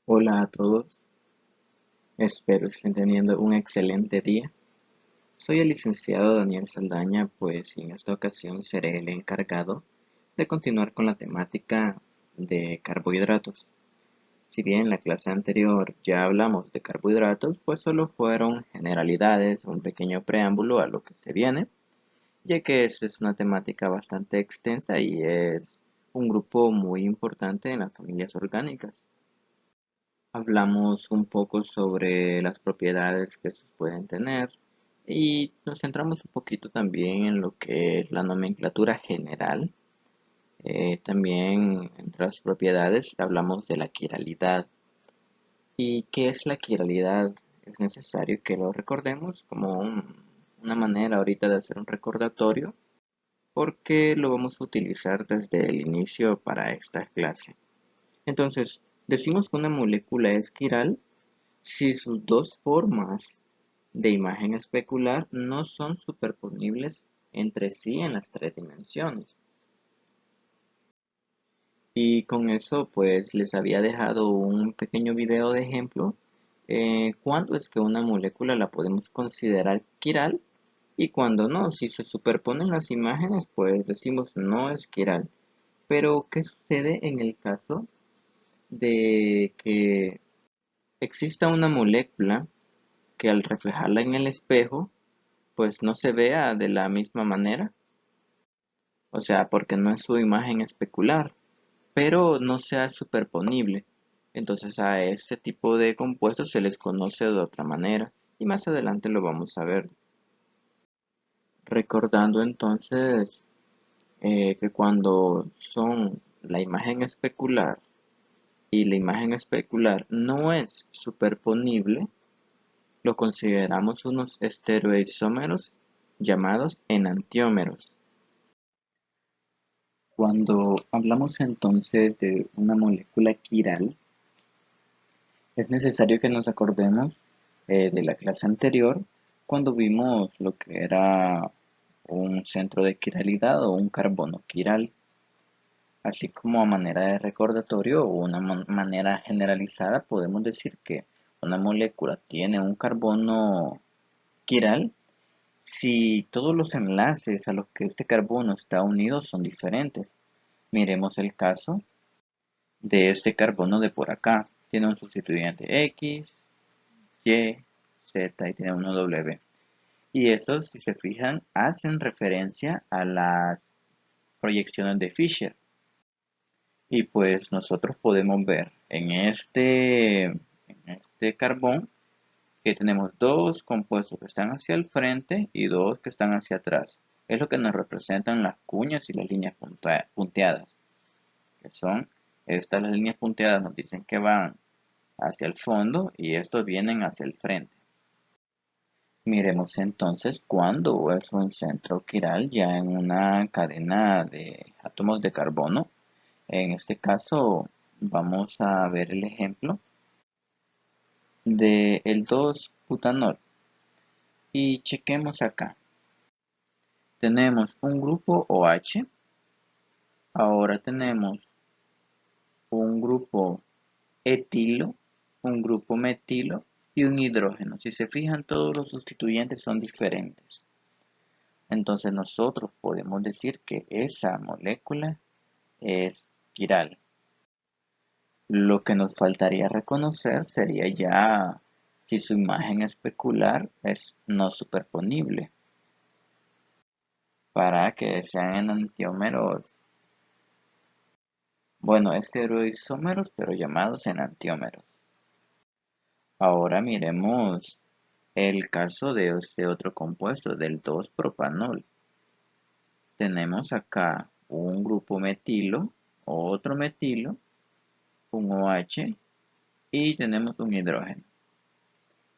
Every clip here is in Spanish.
Hola a todos, espero estén teniendo un excelente día. Soy el licenciado Daniel Saldaña, pues en esta ocasión seré el encargado de continuar con la temática de carbohidratos. Si bien en la clase anterior ya hablamos de carbohidratos, pues solo fueron generalidades, un pequeño preámbulo a lo que se viene, ya que esta es una temática bastante extensa y es un grupo muy importante en las familias orgánicas. Hablamos un poco sobre las propiedades que estos pueden tener y nos centramos un poquito también en lo que es la nomenclatura general. También entre las propiedades hablamos de la quiralidad. ¿Y qué es la quiralidad? Es necesario que lo recordemos como una manera ahorita de hacer un recordatorio porque lo vamos a utilizar desde el inicio para esta clase. Entonces, decimos que una molécula es quiral si sus dos formas de imagen especular no son superponibles entre sí en las tres dimensiones. Y con eso pues les había dejado un pequeño video de ejemplo. Cuándo es que una molécula la podemos considerar quiral y cuando no. Si se superponen las imágenes pues decimos no es quiral. Pero ¿qué sucede en el caso de que exista una molécula que al reflejarla en el espejo pues no se vea de la misma manera? O sea, porque no es su imagen especular, pero no sea superponible. Entonces a ese tipo de compuestos se les conoce de otra manera y más adelante lo vamos a ver. Recordando entonces que cuando son la imagen especular y la imagen especular no es superponible, lo consideramos unos estereoisómeros llamados enantiómeros. Cuando hablamos entonces de una molécula quiral, es necesario que nos acordemos de la clase anterior cuando vimos lo que era un centro de quiralidad o un carbono quiral, así como a manera de recordatorio o una manera generalizada podemos decir que una molécula tiene un carbono quiral si todos los enlaces a los que este carbono está unido son diferentes. Miremos el caso de este carbono de por acá. Tiene un sustituyente X, Y, Z y tiene uno W. Y esos, si se fijan, hacen referencia a las proyecciones de Fisher. Y pues nosotros podemos ver en este carbón que tenemos dos compuestos que están hacia el frente y dos que están hacia atrás. Es lo que nos representan las cuñas y las líneas punteadas, que son estas las líneas punteadas nos dicen que van hacia el fondo y estos vienen hacia el frente. Miremos entonces cuándo es un centro quiral ya en una cadena de átomos de carbono. En este caso vamos a ver el ejemplo del 2-butanol y chequemos acá. Tenemos un grupo OH, ahora tenemos un grupo etilo, un grupo metilo y un hidrógeno. Si se fijan, todos los sustituyentes son diferentes. Entonces nosotros podemos decir que esa molécula es quiral. Lo que nos faltaría reconocer sería ya si su imagen especular es no superponible para que sean enantiómeros, bueno, estereoisómeros, pero llamados enantiómeros. Ahora miremos el caso de este otro compuesto, del 2-propanol. Tenemos acá un grupo metilo, otro metilo, un OH y tenemos un hidrógeno.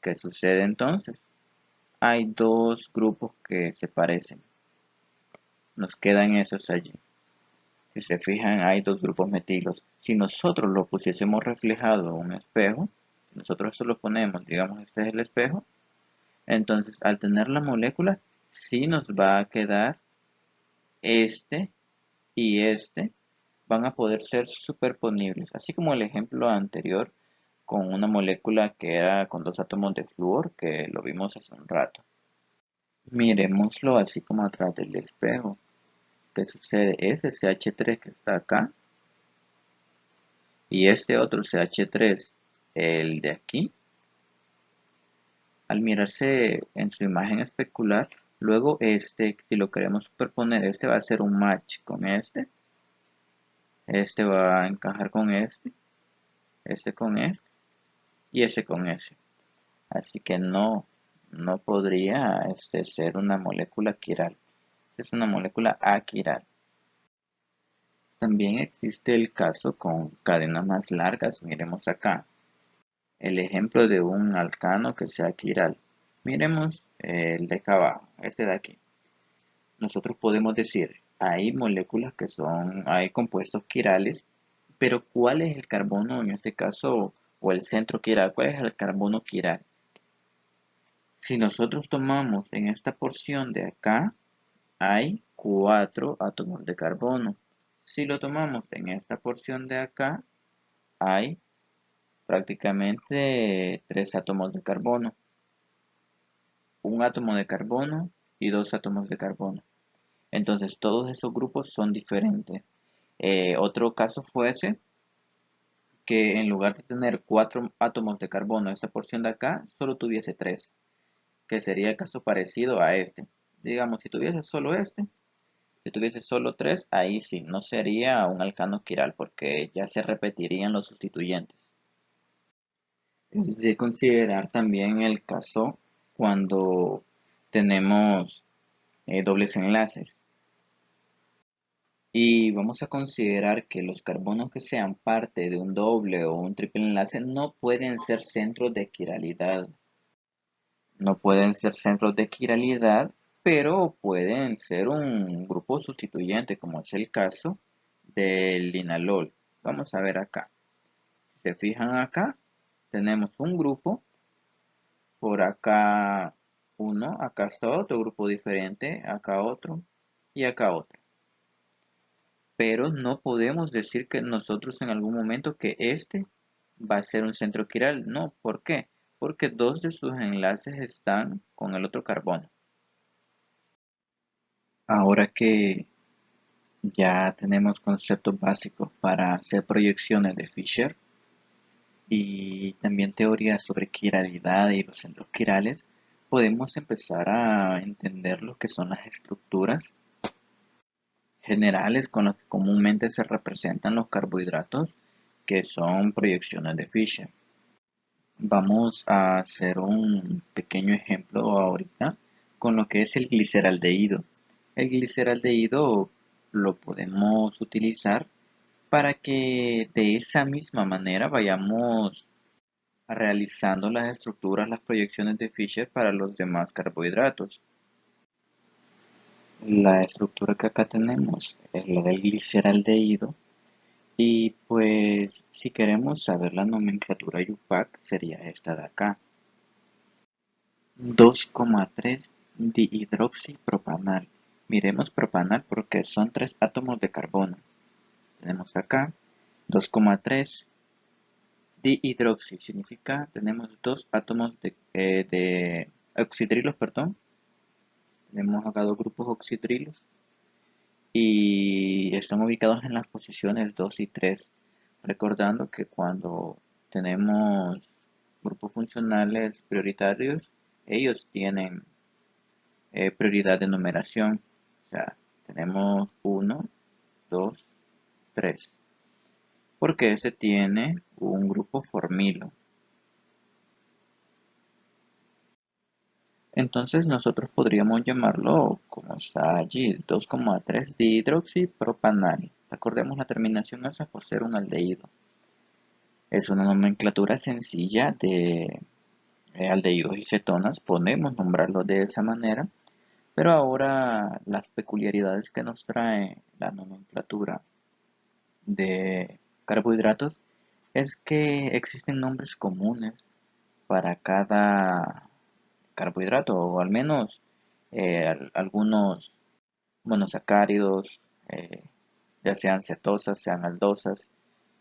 ¿Qué sucede entonces? Hay dos grupos que se parecen. Nos quedan esos allí. Si se fijan, hay dos grupos metilos. Si nosotros lo pusiésemos reflejado en un espejo, si nosotros esto lo ponemos, digamos, este es el espejo, entonces al tener la molécula, sí nos va a quedar este y este van a poder ser superponibles. Así como el ejemplo anterior con una molécula que era con dos átomos de flúor, que lo vimos hace un rato. Miremoslo así como atrás del espejo. ¿Qué sucede? Ese CH3 que está acá y este otro CH3, el de aquí, al mirarse en su imagen especular, luego este, si lo queremos superponer, este va a ser un match con este va a encajar con este con y este con ese. Así que no podría ser una molécula quiral. Es una molécula aquiral. También existe el caso con cadenas más largas. Miremos acá. El ejemplo de un alcano que sea quiral. Miremos el de acá abajo, este de aquí. Nosotros podemos decir, hay moléculas que hay compuestos quirales, pero ¿cuál es el carbono en este caso, o el centro quiral? ¿Cuál es el carbono quiral? Si nosotros tomamos en esta porción de acá, hay 4 átomos de carbono. Si lo tomamos en esta porción de acá, hay prácticamente 3 átomos de carbono. Un átomo de carbono y 2 átomos de carbono. Entonces todos esos grupos son diferentes. Otro caso fuese que en lugar de tener 4 átomos de carbono, esta porción de acá solo tuviese 3, que sería el caso parecido a este. Digamos, si tuviese solo si tuviese solo 3, ahí sí, no sería un alcano quiral porque ya se repetirían los sustituyentes. Es de considerar también el caso cuando tenemos dobles enlaces. Y vamos a considerar que los carbonos que sean parte de un doble o un triple enlace no pueden ser centros de quiralidad. No pueden ser centros de quiralidad, pero pueden ser un grupo sustituyente, como es el caso del linalol. Vamos a ver acá. Si se fijan acá, tenemos un grupo, por acá uno, acá está otro grupo diferente, acá otro y acá otro. Pero no podemos decir que nosotros en algún momento que este va a ser un centro quiral. No, ¿por qué? Porque dos de sus enlaces están con el otro carbono. Ahora que ya tenemos conceptos básicos para hacer proyecciones de Fisher y también teorías sobre quiralidad y los centros quirales, podemos empezar a entender lo que son las estructuras generales con las que comúnmente se representan los carbohidratos, que son proyecciones de Fisher. Vamos a hacer un pequeño ejemplo ahorita con lo que es el gliceraldehído. El gliceraldehído lo podemos utilizar para que de esa misma manera vayamos realizando las estructuras, las proyecciones de Fisher para los demás carbohidratos. La estructura que acá tenemos es la del gliceraldehído y pues si queremos saber la nomenclatura UPAC sería esta de acá. 2,3 dihidroxipropanal. Miremos propanal porque son 3 átomos de carbono. Tenemos acá 2,3 dihidroxi, significa tenemos 2 átomos de oxidrilos, perdón. Tenemos acá 2 grupos oxidrilos y están ubicados en las posiciones 2 y 3. Recordando que cuando tenemos grupos funcionales prioritarios, ellos tienen prioridad de numeración. O sea, tenemos 1, 2, 3. Porque este tiene un grupo formilo. Entonces nosotros podríamos llamarlo, como está allí, 2,3 dihidroxipropanal. Recordemos la terminación esa por ser un aldehído. Es una nomenclatura sencilla de aldehídos y cetonas. Podemos nombrarlo de esa manera. Pero ahora las peculiaridades que nos trae la nomenclatura de carbohidratos es que existen nombres comunes para cada carbohidrato, o al menos algunos monosacáridos, ya sean cetosas, sean aldosas,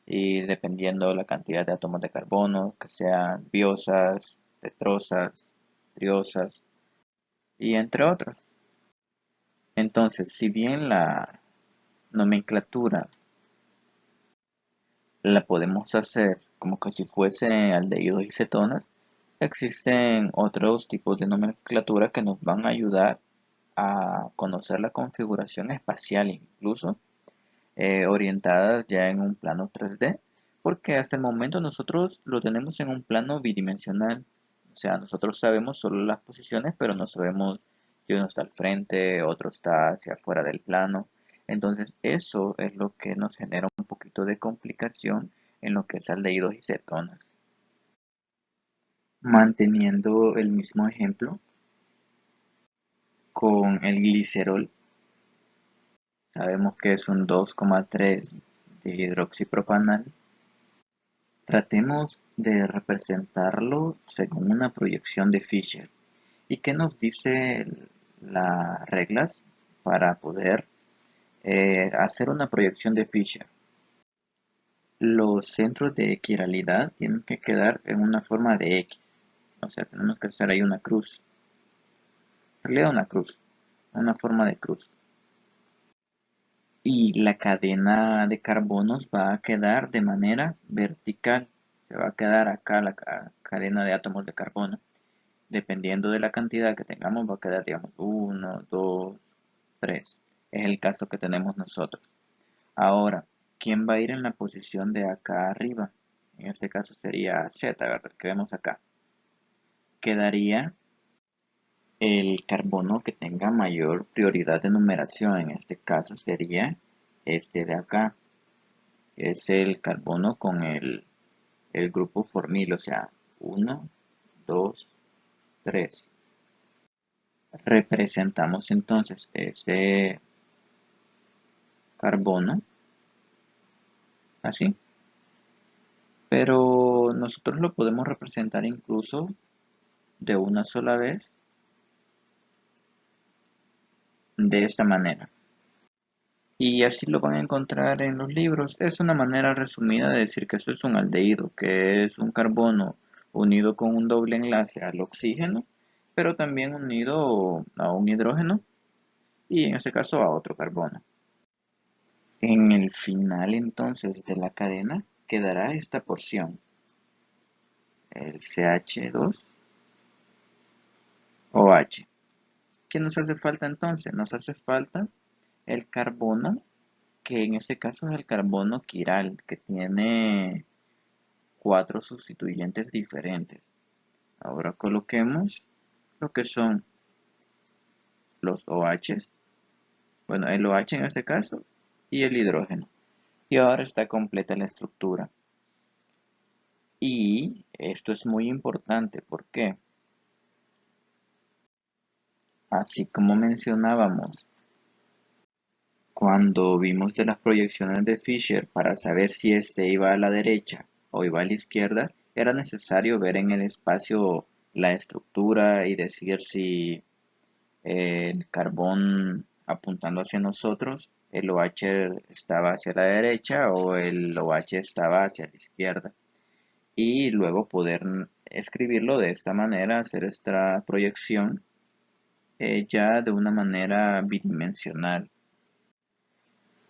y dependiendo la cantidad de átomos de carbono, que sean biosas, tetrosas, triosas y entre otros. Entonces, si bien la nomenclatura la podemos hacer como que si fuese aldehídos y cetonas, existen otros tipos de nomenclatura que nos van a ayudar a conocer la configuración espacial, incluso orientadas ya en un plano 3D, porque hasta el momento nosotros lo tenemos en un plano bidimensional. O sea, nosotros sabemos solo las posiciones, pero no sabemos si uno está al frente, otro está hacia afuera del plano. Entonces, eso es lo que nos genera un poquito de complicación en lo que es aldehídos y cetonas. Manteniendo el mismo ejemplo con el glicerol, sabemos que es un 2,3 de hidroxipropanal. Tratemos de representarlo según una proyección de Fisher. ¿Y qué nos dice las reglas para poder hacer una proyección de Fisher? Los centros de quiralidad tienen que quedar en una forma de X. O sea, tenemos que hacer ahí una cruz. En realidad una cruz. Una forma de cruz. Y la cadena de carbonos va a quedar de manera vertical. Se va a quedar acá la cadena de átomos de carbono. Dependiendo de la cantidad que tengamos, va a quedar, digamos, uno, 2, 3. Es el caso que tenemos nosotros. Ahora, ¿quién va a ir en la posición de acá arriba? En este caso sería Z, ¿verdad? Que vemos acá. Quedaría el carbono que tenga mayor prioridad de numeración. En este caso sería este de acá. Es el carbono con el grupo formil, o sea, uno, 2, 3. Representamos entonces ese carbono así, pero nosotros lo podemos representar incluso de una sola vez de esta manera. Y así lo van a encontrar en los libros. Es una manera resumida de decir que eso es un aldehído, que es un carbono unido con un doble enlace al oxígeno, pero también unido a un hidrógeno y en este caso a otro carbono. En el final entonces de la cadena quedará esta porción, el CH2OH. ¿Qué nos hace falta entonces? Nos hace falta el carbono, que en este caso es el carbono quiral, que tiene 4 sustituyentes diferentes. Ahora coloquemos lo que son los OH, bueno, el OH en este caso, y el hidrógeno. Y ahora está completa la estructura. Y esto es muy importante, ¿por qué? Así como mencionábamos cuando vimos de las proyecciones de Fisher para saber si este iba a la derecha o iba a la izquierda, era necesario ver en el espacio la estructura y decir si el carbón apuntando hacia nosotros, el OH estaba hacia la derecha o el OH estaba hacia la izquierda. Y luego poder escribirlo de esta manera, hacer esta proyección ya de una manera bidimensional.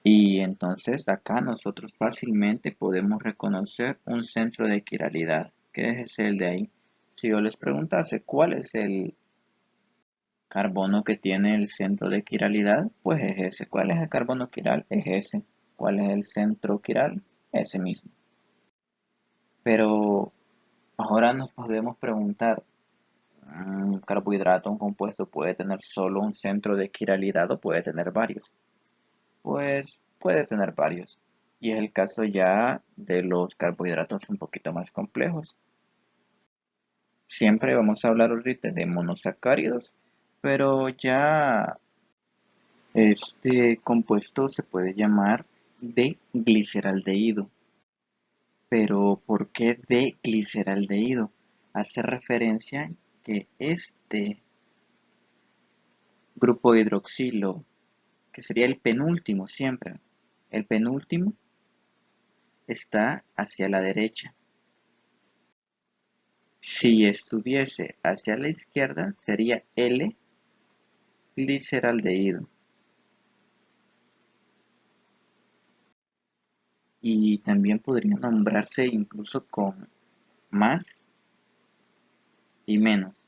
Y entonces acá nosotros fácilmente podemos reconocer un centro de quiralidad, que es el de ahí. Si yo les preguntase cuál es el carbono que tiene el centro de quiralidad, pues es ese. ¿Cuál es el carbono quiral? Es ese. ¿Cuál es el centro quiral? Ese mismo. Pero ahora nos podemos preguntar, ¿un carbohidrato, un compuesto, puede tener solo un centro de quiralidad o puede tener varios? Pues puede tener varios. Y es el caso ya de los carbohidratos un poquito más complejos. Siempre vamos a hablar ahorita de monosacáridos, pero ya este compuesto se puede llamar de gliceraldehído. Pero ¿por qué de gliceraldehído? Hace referencia que este grupo hidroxilo, que sería el penúltimo siempre, el penúltimo está hacia la derecha. Si estuviese hacia la izquierda, sería L-gliceraldehído. Y también podría nombrarse incluso con más y menos.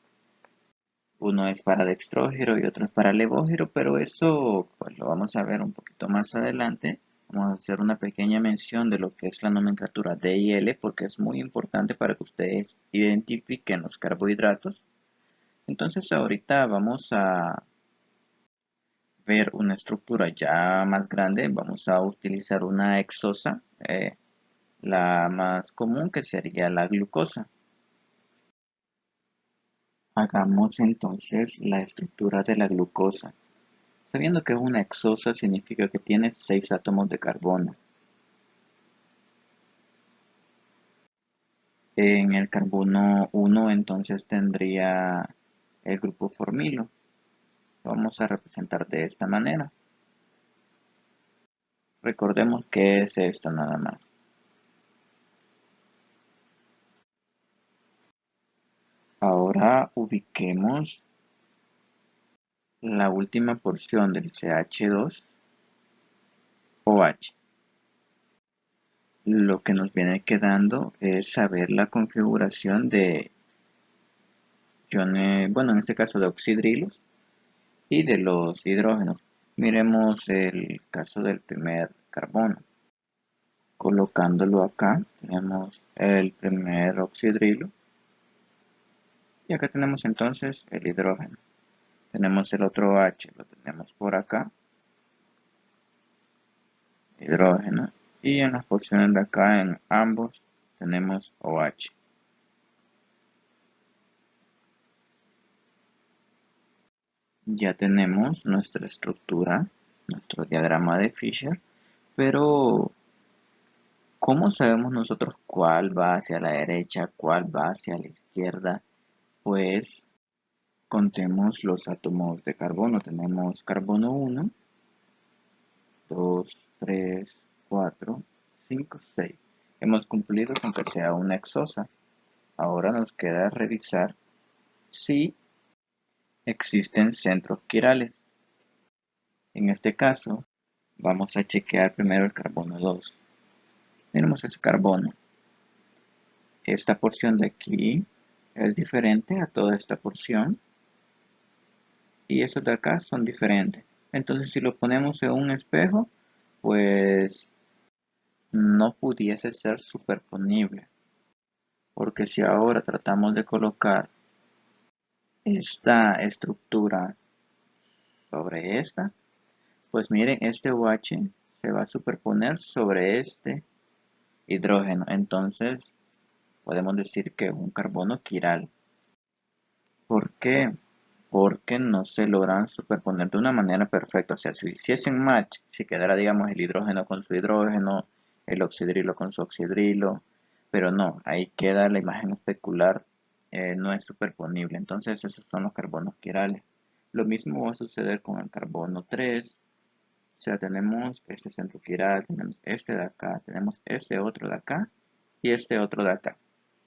Uno es para dextrógeno y otro es para levógeno, pero eso pues lo vamos a ver un poquito más adelante. Vamos a hacer una pequeña mención de lo que es la nomenclatura D y L porque es muy importante para que ustedes identifiquen los carbohidratos. Entonces ahorita vamos a ver una estructura ya más grande. Vamos a utilizar una hexosa, la más común que sería la glucosa. Hagamos entonces la estructura de la glucosa. Sabiendo que es una hexosa significa que tiene 6 átomos de carbono. En el carbono 1 entonces tendría el grupo formilo. Lo vamos a representar de esta manera. Recordemos que es esto nada más. Ahora ubiquemos la última porción del CH2OH. Lo que nos viene quedando es saber la configuración de iones, bueno, en este caso de oxidrilos y de los hidrógenos. Miremos el caso del primer carbono. Colocándolo acá, tenemos el primer oxidrilo y acá tenemos entonces el hidrógeno. Tenemos el otro H, lo tenemos por acá, hidrógeno, y en las posiciones de acá en ambos tenemos OH. Ya tenemos nuestra estructura, nuestro diagrama de Fisher, pero ¿cómo sabemos nosotros cuál va hacia la derecha, cuál va hacia la izquierda? Pues contemos los átomos de carbono. Tenemos carbono 1, 2, 3, 4, 5, 6. Hemos cumplido con que sea una hexosa. Ahora nos queda revisar si existen centros quirales. En este caso, vamos a chequear primero el carbono 2. Tenemos ese carbono. Esta porción de aquí es diferente a toda esta porción. Y estos de acá son diferentes. Entonces, si lo ponemos en un espejo, pues no pudiese ser superponible. Porque si ahora tratamos de colocar esta estructura sobre esta, pues miren, este OH se va a superponer sobre este hidrógeno. Entonces, podemos decir que es un carbono quiral. ¿Por qué? Porque no se logran superponer de una manera perfecta. O sea, si hiciesen match, si quedara, digamos, el hidrógeno con su hidrógeno, el oxidrilo con su oxidrilo, pero no, ahí queda la imagen especular, no es superponible. Entonces, esos son los carbonos quirales. Lo mismo va a suceder con el carbono 3. O sea, tenemos este centro quiral, tenemos este de acá, tenemos este otro de acá y este otro de acá.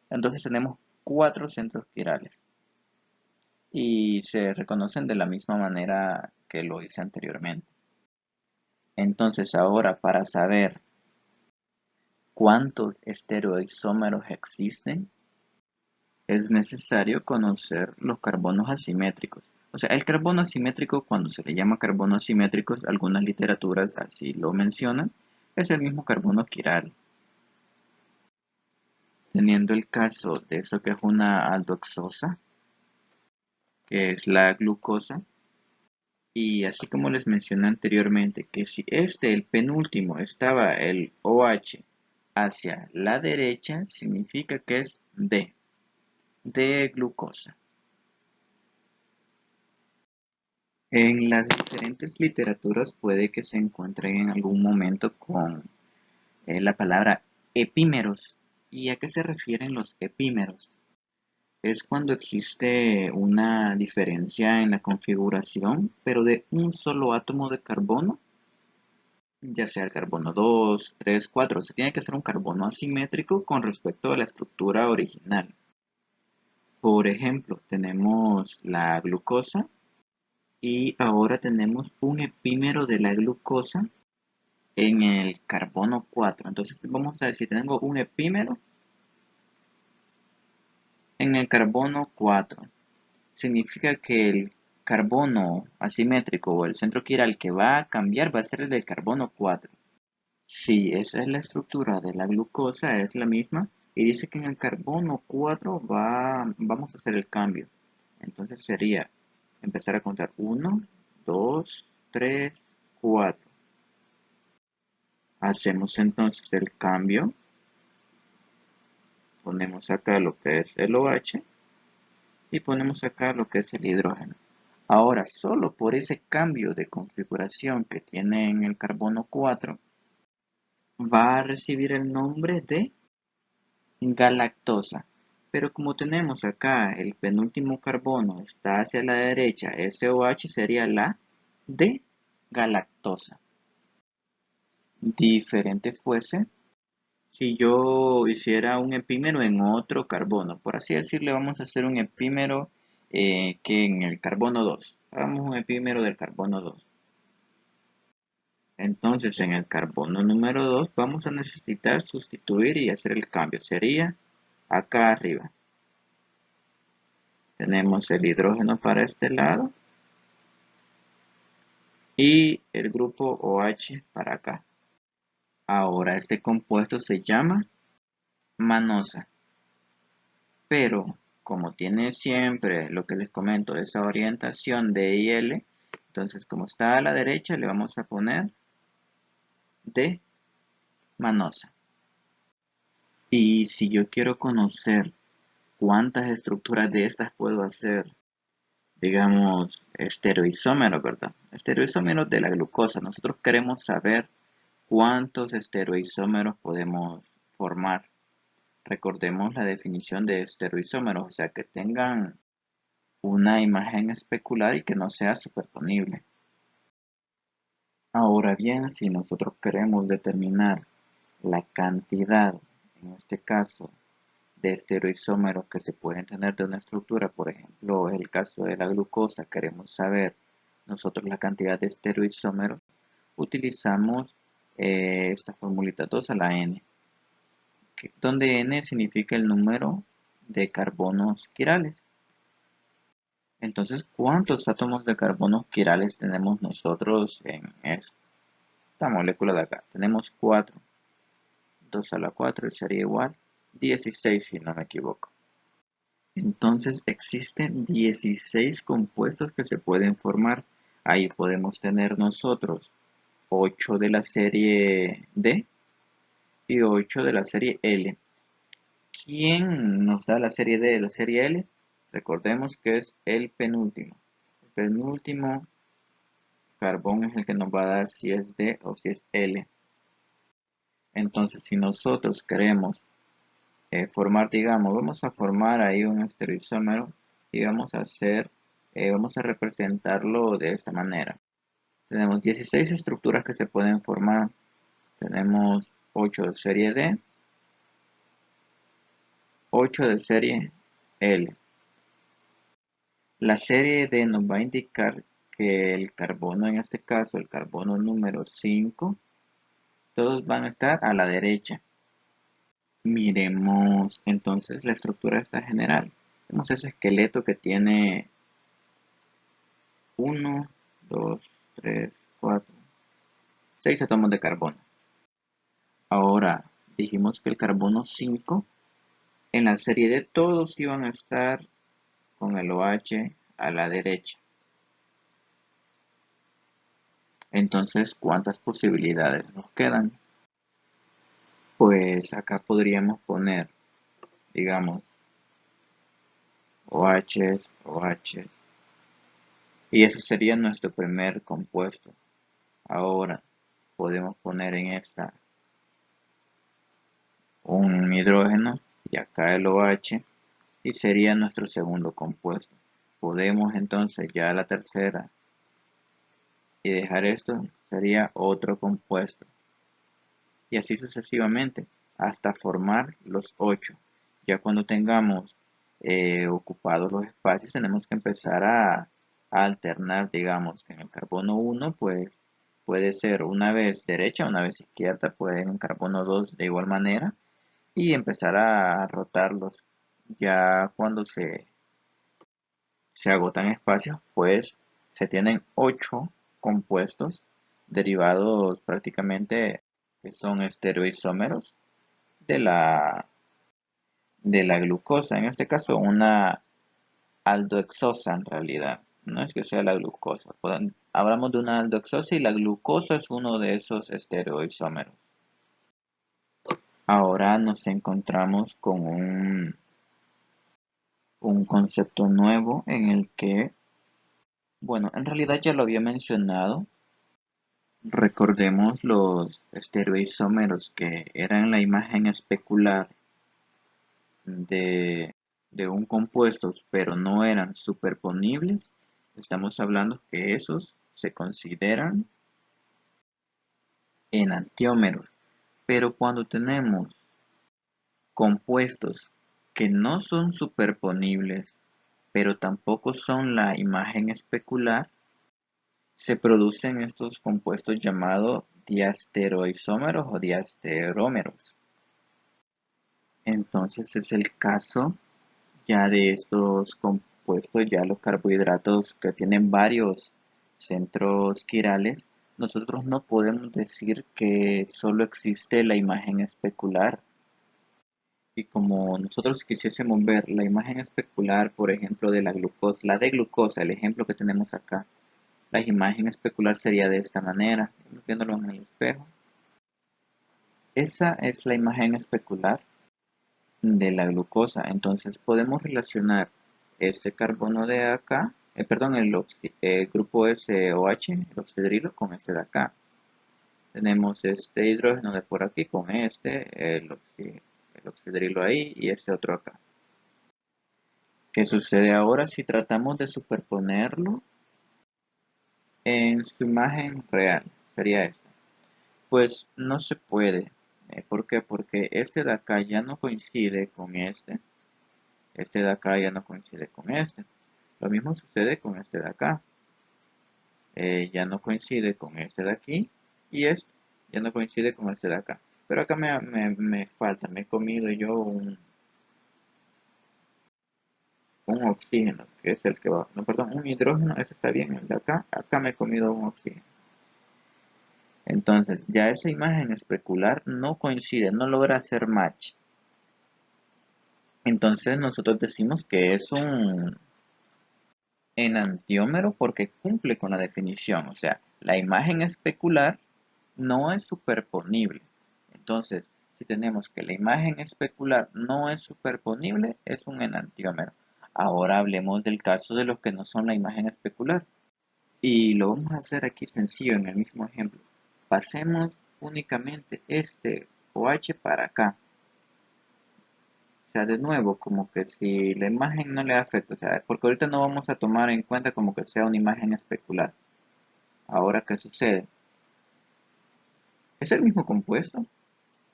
Entonces tenemos 4 centros quirales y se reconocen de la misma manera que lo hice anteriormente. Entonces ahora para saber cuántos estereoisómeros existen, es necesario conocer los carbonos asimétricos. O sea, el carbono asimétrico, cuando se le llama carbono asimétrico, algunas literaturas así lo mencionan, es el mismo carbono quiral. Teniendo el caso de eso que es una aldoxosa, que es la glucosa, y así como les mencioné anteriormente, que si el penúltimo, estaba el OH hacia la derecha, significa que es D, de glucosa. En las diferentes literaturas puede que se encuentren en algún momento con la palabra epímeros. ¿Y a qué se refieren los epímeros? Es cuando existe una diferencia en la configuración, pero de un solo átomo de carbono ya sea el carbono 2, 3, 4. Se tiene que ser un carbono asimétrico con respecto a la estructura original. Por ejemplo, tenemos la glucosa y ahora tenemos un epímero de la glucosa en el carbono 4. Entonces vamos a decir, tengo un epímero en el carbono 4. Significa que el carbono asimétrico o el centro quiral que va a cambiar va a ser el del carbono 4. Si esa es la estructura de la glucosa, es la misma, y dice que en el carbono 4 vamos a hacer el cambio. Entonces sería empezar a contar 1, 2, 3, 4. Hacemos entonces el cambio, ponemos acá lo que es el OH y ponemos acá lo que es el hidrógeno. Ahora, solo por ese cambio de configuración que tiene en el carbono 4, va a recibir el nombre de galactosa. Pero como tenemos acá el penúltimo carbono está hacia la derecha, SOH sería la de galactosa. Diferente fuese si yo hiciera un epímero en otro carbono. Por así decirle, vamos a hacer un epímero que en el carbono 2. Hagamos un epímero del carbono 2. Entonces en el carbono número 2 vamos a necesitar sustituir y hacer el cambio. Sería acá arriba. Tenemos el hidrógeno para este lado y el grupo OH para acá. Ahora este compuesto se llama manosa, pero como tiene siempre lo que les comento, esa orientación de I y L, entonces como está a la derecha le vamos a poner de manosa. Y si yo quiero conocer cuántas estructuras de estas puedo hacer, digamos, estereoisómeros, ¿verdad? Estereoisómeros de la glucosa. Nosotros queremos saber cuántos estereoisómeros podemos formar. Recordemos la definición de estereoisómeros, o sea, que tengan una imagen especular y que no sea superponible. Ahora bien, si nosotros queremos determinar la cantidad, en este caso, de estereoisómeros que se pueden tener de una estructura, por ejemplo, en el caso de la glucosa, queremos saber nosotros la cantidad de estereoisómeros, utilizamos esta formulita 2 a la n, donde n significa el número de carbonos quirales. Entonces, ¿cuántos átomos de carbonos quirales tenemos nosotros en esta molécula de acá? Tenemos 4. 2 a la 4 sería igual 16 si no me equivoco. Entonces existen 16 compuestos que se pueden formar. Ahí podemos tener nosotros 8 de la serie D y 8 de la serie L. ¿Quién nos da la serie D y la serie L? Recordemos que es el penúltimo. El penúltimo carbón es el que nos va a dar si es D o si es L. Entonces, si nosotros queremos formar, digamos, vamos a formar ahí un estereoisómero y vamos a representarlo de esta manera. Tenemos 16 estructuras que se pueden formar. Tenemos 8 de serie D, 8 de serie L. La serie D nos va a indicar que el carbono, en este caso el carbono número 5, todos van a estar a la derecha. Miremos entonces la estructura esta general. Vemos ese esqueleto que tiene 1, 2, 3, 4, 6 átomos de carbono. Ahora, dijimos que el carbono 5, en la serie D todos iban a estar con el OH a la derecha. Entonces, ¿cuántas posibilidades nos quedan? Pues acá podríamos poner, digamos, OH, OH. Y eso sería nuestro primer compuesto. Ahora podemos poner en esta un hidrógeno y acá el OH y sería nuestro segundo compuesto. Podemos entonces ya la tercera y dejar esto, sería otro compuesto. Y así sucesivamente, hasta formar los 8. Ya cuando tengamos ocupados los espacios, tenemos que empezar a alternar, digamos, que en el carbono 1, pues puede ser una vez derecha, una vez izquierda, puede en el carbono 2 de igual manera, y empezar a rotarlos. Ya cuando se agotan espacios, pues se tienen 8 compuestos derivados prácticamente que son estereoisómeros de la glucosa. En este caso, una aldohexosa en realidad. No es que sea la glucosa. Hablamos de una aldohexosa y la glucosa es uno de esos estereoisómeros. Ahora nos encontramos con un concepto nuevo en el que, bueno, en realidad ya lo había mencionado. Recordemos los estereoisómeros que eran la imagen especular de, de un compuesto, pero no eran superponibles. Estamos hablando que esos se consideran enantiómeros. Pero cuando tenemos compuestos que no son superponibles, pero tampoco son la imagen especular, se producen estos compuestos llamados diastereoisómeros o diasterómeros. Entonces es el caso ya de estos compuestos, ya los carbohidratos que tienen varios centros quirales, nosotros no podemos decir que solo existe la imagen especular. Y como nosotros quisiésemos ver la imagen especular, por ejemplo, de la glucosa, la de glucosa, el ejemplo que tenemos acá, la imagen especular sería de esta manera, viéndolo en el espejo. Esa es la imagen especular de la glucosa. Entonces podemos relacionar este carbono de acá, perdón, el grupo SOH, el oxidrilo, con este de acá. Tenemos este hidrógeno de por aquí con el oxidrilo ahí y este otro acá. ¿Qué sucede ahora si tratamos de superponerlo en su imagen real? Sería esta. Pues no se puede. ¿Por qué? Porque este de acá ya no coincide con este. Este de acá ya no coincide con este. Lo mismo sucede con este de acá. Ya no coincide con este de aquí. Y este ya no coincide con este de acá. Pero acá me falta, me he comido yo un oxígeno, que es el que va. No, perdón, un hidrógeno, ese está bien, el de acá. Acá me he comido un oxígeno. Entonces, ya esa imagen especular no coincide, no logra hacer match. Entonces, nosotros decimos que es un enantiómero porque cumple con la definición. O sea, la imagen especular no es superponible. Entonces, si tenemos que la imagen especular no es superponible, es un enantiómero. Ahora hablemos del caso de los que no son la imagen especular. Y lo vamos a hacer aquí sencillo en el mismo ejemplo. Pasemos únicamente este OH para acá. O sea, de nuevo, como que si la imagen no le afecta, o sea, porque ahorita no vamos a tomar en cuenta como que sea una imagen especular. Ahora, ¿qué sucede? ¿Es el mismo compuesto?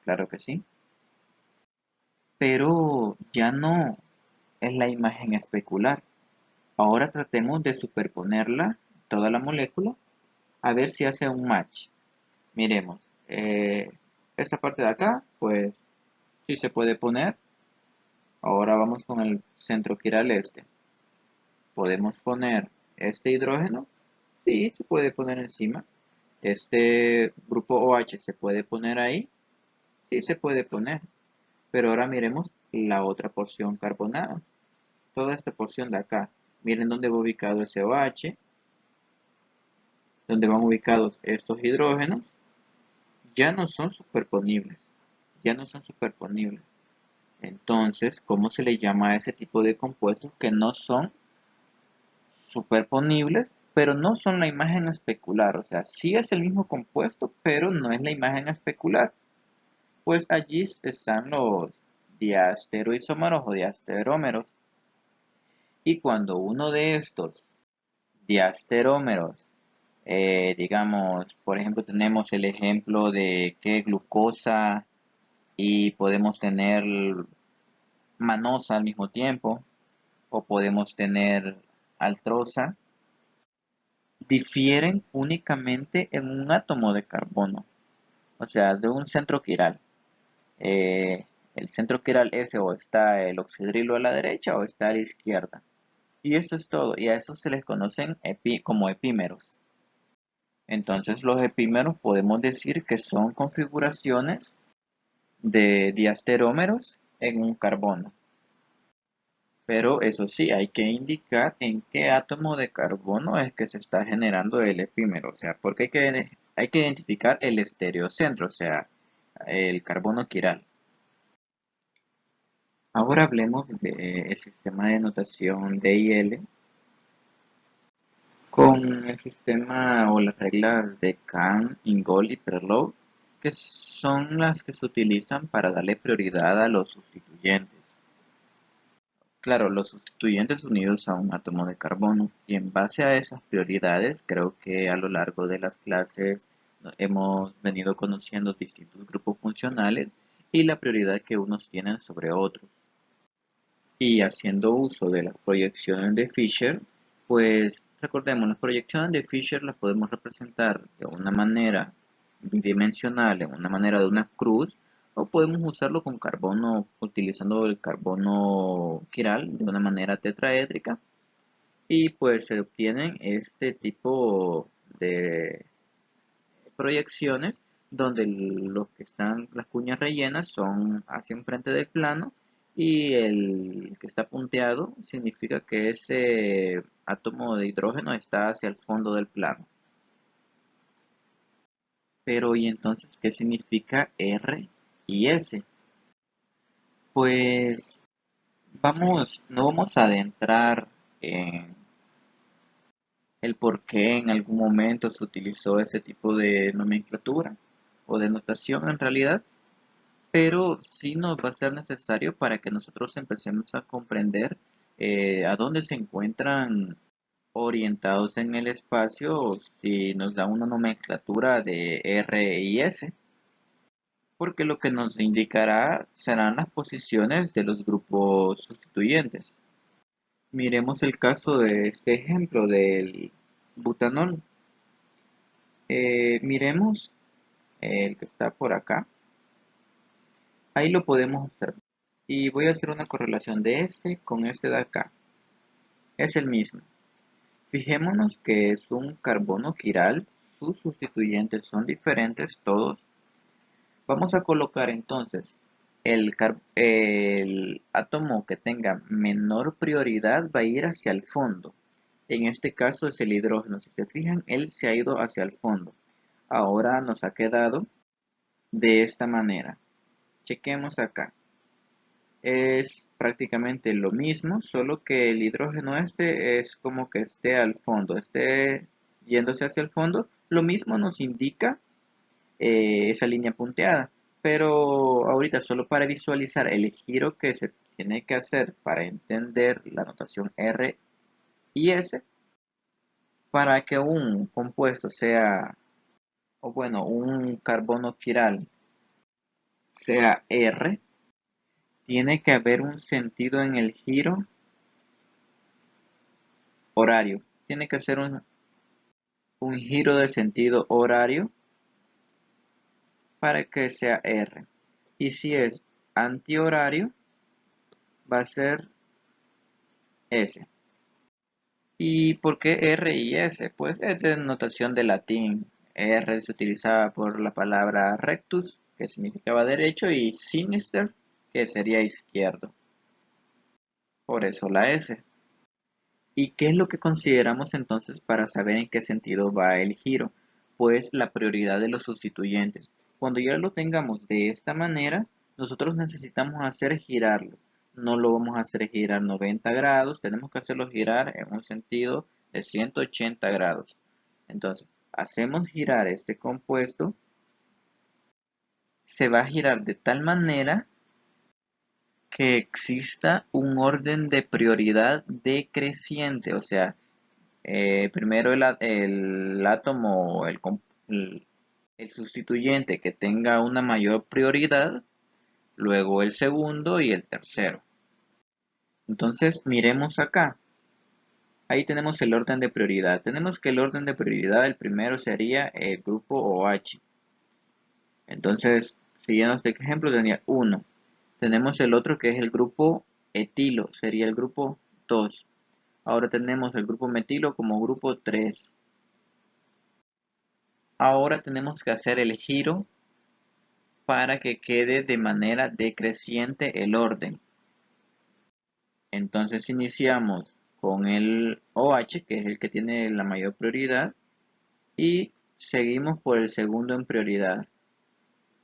Claro que sí. Pero ya no es la imagen especular. Ahora tratemos de superponerla, toda la molécula, a ver si hace un match. Miremos, esta parte de acá, pues sí se puede poner. Ahora vamos con el centro quiral este. Podemos poner este hidrógeno, sí, se puede poner encima. Este grupo OH se puede poner ahí, sí se puede poner. Pero ahora miremos la otra porción carbonada. Toda esta porción de acá. Miren dónde va ubicado ese OH, donde van ubicados estos hidrógenos. Ya no son superponibles. Ya no son superponibles. Entonces, ¿cómo se le llama a ese tipo de compuestos que no son superponibles, pero no son la imagen especular? O sea, sí es el mismo compuesto, pero no es la imagen especular. Pues allí están los diastereoisómeros o diasterómeros. Y cuando uno de estos diasterómeros Digamos, por ejemplo, tenemos el ejemplo de que glucosa y podemos tener manosa al mismo tiempo, o podemos tener altrosa, difieren únicamente en un átomo de carbono, o sea, de un centro quiral. El centro quiral ese o está el oxidrilo a la derecha o está a la izquierda. Y eso es todo, y a eso se les conocen como epímeros. Entonces los epímeros podemos decir que son configuraciones de diasterómeros en un carbono. Pero eso sí, hay que indicar en qué átomo de carbono es que se está generando el epímero. O sea, porque hay que identificar el estereocentro, o sea, el carbono quiral. Ahora hablemos del sistema de notación DIL con el sistema o las reglas de Kahn, Ingold y Perlow, que son las que se utilizan para darle prioridad a los sustituyentes. Claro, los sustituyentes unidos a un átomo de carbono. Y en base a esas prioridades, creo que a lo largo de las clases hemos venido conociendo distintos grupos funcionales y la prioridad que unos tienen sobre otros. Y haciendo uso de las proyecciones de Fisher, pues recordemos, las proyecciones de Fisher las podemos representar de una manera bidimensional, en una manera de una cruz, o podemos usarlo con carbono, utilizando el carbono quiral de una manera tetraédrica, y pues se obtienen este tipo de proyecciones donde los que están las cuñas rellenas son hacia enfrente del plano y el que está punteado significa que ese átomo de hidrógeno está hacia el fondo del plano. Pero ¿y entonces qué significa R y S? Pues no vamos a adentrar en el por qué en algún momento se utilizó ese tipo de nomenclatura o de notación en realidad, pero sí nos va a ser necesario para que nosotros empecemos a comprender a dónde se encuentran orientados en el espacio si nos da una nomenclatura de R y S, porque lo que nos indicará serán las posiciones de los grupos sustituyentes. Miremos el caso de este ejemplo del butanol. Miremos el que está por acá. Ahí lo podemos observar. Y voy a hacer una correlación de este con este de acá. Es el mismo. Fijémonos que es un carbono quiral. Sus sustituyentes son diferentes todos. Vamos a colocar entonces el átomo que tenga menor prioridad va a ir hacia el fondo. En este caso es el hidrógeno. Si se fijan, él se ha ido hacia el fondo. Ahora nos ha quedado de esta manera. Chequemos acá. Es prácticamente lo mismo, solo que el hidrógeno este es como que esté al fondo, esté yéndose hacia el fondo. Lo mismo nos indica esa línea punteada, pero ahorita solo para visualizar el giro que se tiene que hacer para entender la notación R y S, para que un compuesto sea, o bueno, un carbono quiral sea R, tiene que haber un sentido en el giro horario. Tiene que ser un giro de sentido horario para que sea R. Y si es antihorario, va a ser S. ¿Y por qué R y S? Pues es de notación de latín. R se utilizaba por la palabra rectus, que significaba derecho, y sinister, que sería izquierdo. Por eso la S. ¿Y qué es lo que consideramos entonces para saber en qué sentido va el giro? Pues la prioridad de los sustituyentes. Cuando ya lo tengamos de esta manera, nosotros necesitamos hacer girarlo. No lo vamos a hacer girar 90 grados, tenemos que hacerlo girar en un sentido de 180 grados. Entonces, hacemos girar este compuesto, se va a girar de tal manera que exista un orden de prioridad decreciente, o sea, primero el átomo o el sustituyente que tenga una mayor prioridad, luego el segundo y el tercero. Entonces miremos acá. Ahí tenemos el orden de prioridad. Tenemos que el orden de prioridad, el primero sería el grupo OH. Entonces, siguiendo este ejemplo, tenía 1. Tenemos el otro que es el grupo etilo, sería el grupo 2. Ahora tenemos el grupo metilo como grupo 3. Ahora tenemos que hacer el giro para que quede de manera decreciente el orden. Entonces iniciamos con el OH, que es el que tiene la mayor prioridad, y seguimos por el segundo en prioridad,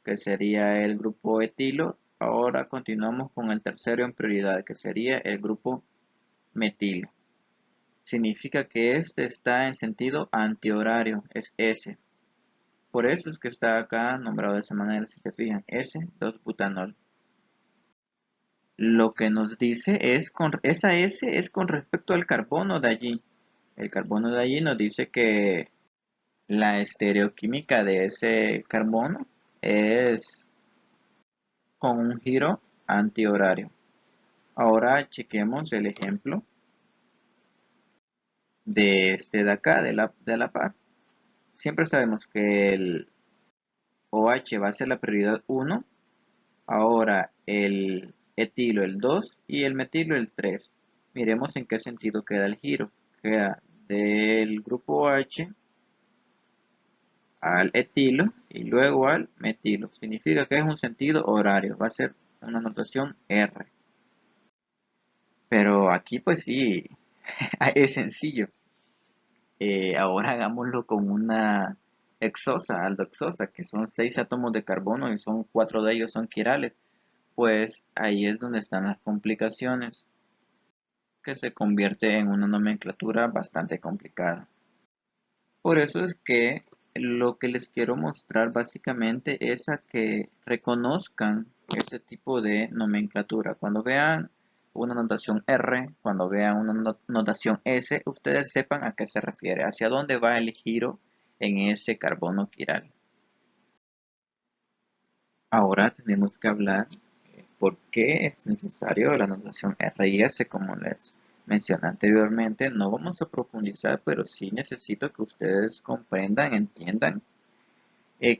que sería el grupo etilo. Ahora continuamos con el tercero en prioridad, que sería el grupo metilo. Significa que este está en sentido antihorario, es S. Por eso es que está acá nombrado de esa manera, si se fijan, S2-butanol. Lo que nos dice es, esa S es con respecto al carbono de allí. El carbono de allí nos dice que la estereoquímica de ese carbono es con un giro antihorario. Ahora chequemos el ejemplo de este de acá, de la par. Siempre sabemos que el OH va a ser la prioridad 1. Ahora el etilo el 2 y el metilo el 3. Miremos en qué sentido queda el giro. Queda del grupo OH al etilo y luego al metilo. Significa que es un sentido horario. Va a ser una notación R. Pero aquí pues sí, es sencillo. Ahora hagámoslo con una aldohexosa, que son 6 átomos de carbono y son 4 de ellos son quirales. Pues ahí es donde están las complicaciones, que se convierte en una nomenclatura bastante complicada. Por eso es que lo que les quiero mostrar básicamente es a que reconozcan ese tipo de nomenclatura. Cuando vean una notación R, cuando vean una notación S, ustedes sepan a qué se refiere, hacia dónde va el giro en ese carbono quiral. Ahora tenemos que hablar por qué es necesario la notación R y S, como les mencioné anteriormente. No vamos a profundizar, pero sí necesito que ustedes comprendan, entiendan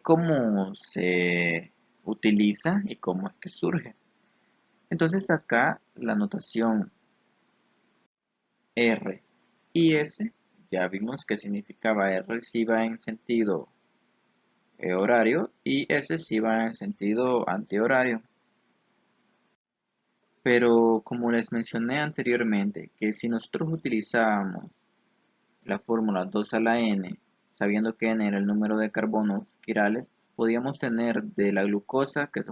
cómo se utiliza y cómo es que surge. Entonces acá la notación R y S, ya vimos que significaba R si va en sentido horario y S si va en sentido antihorario. Pero como les mencioné anteriormente, que si nosotros utilizábamos la fórmula 2 a la n, sabiendo que n era el número de carbonos quirales, podíamos tener de la glucosa, que es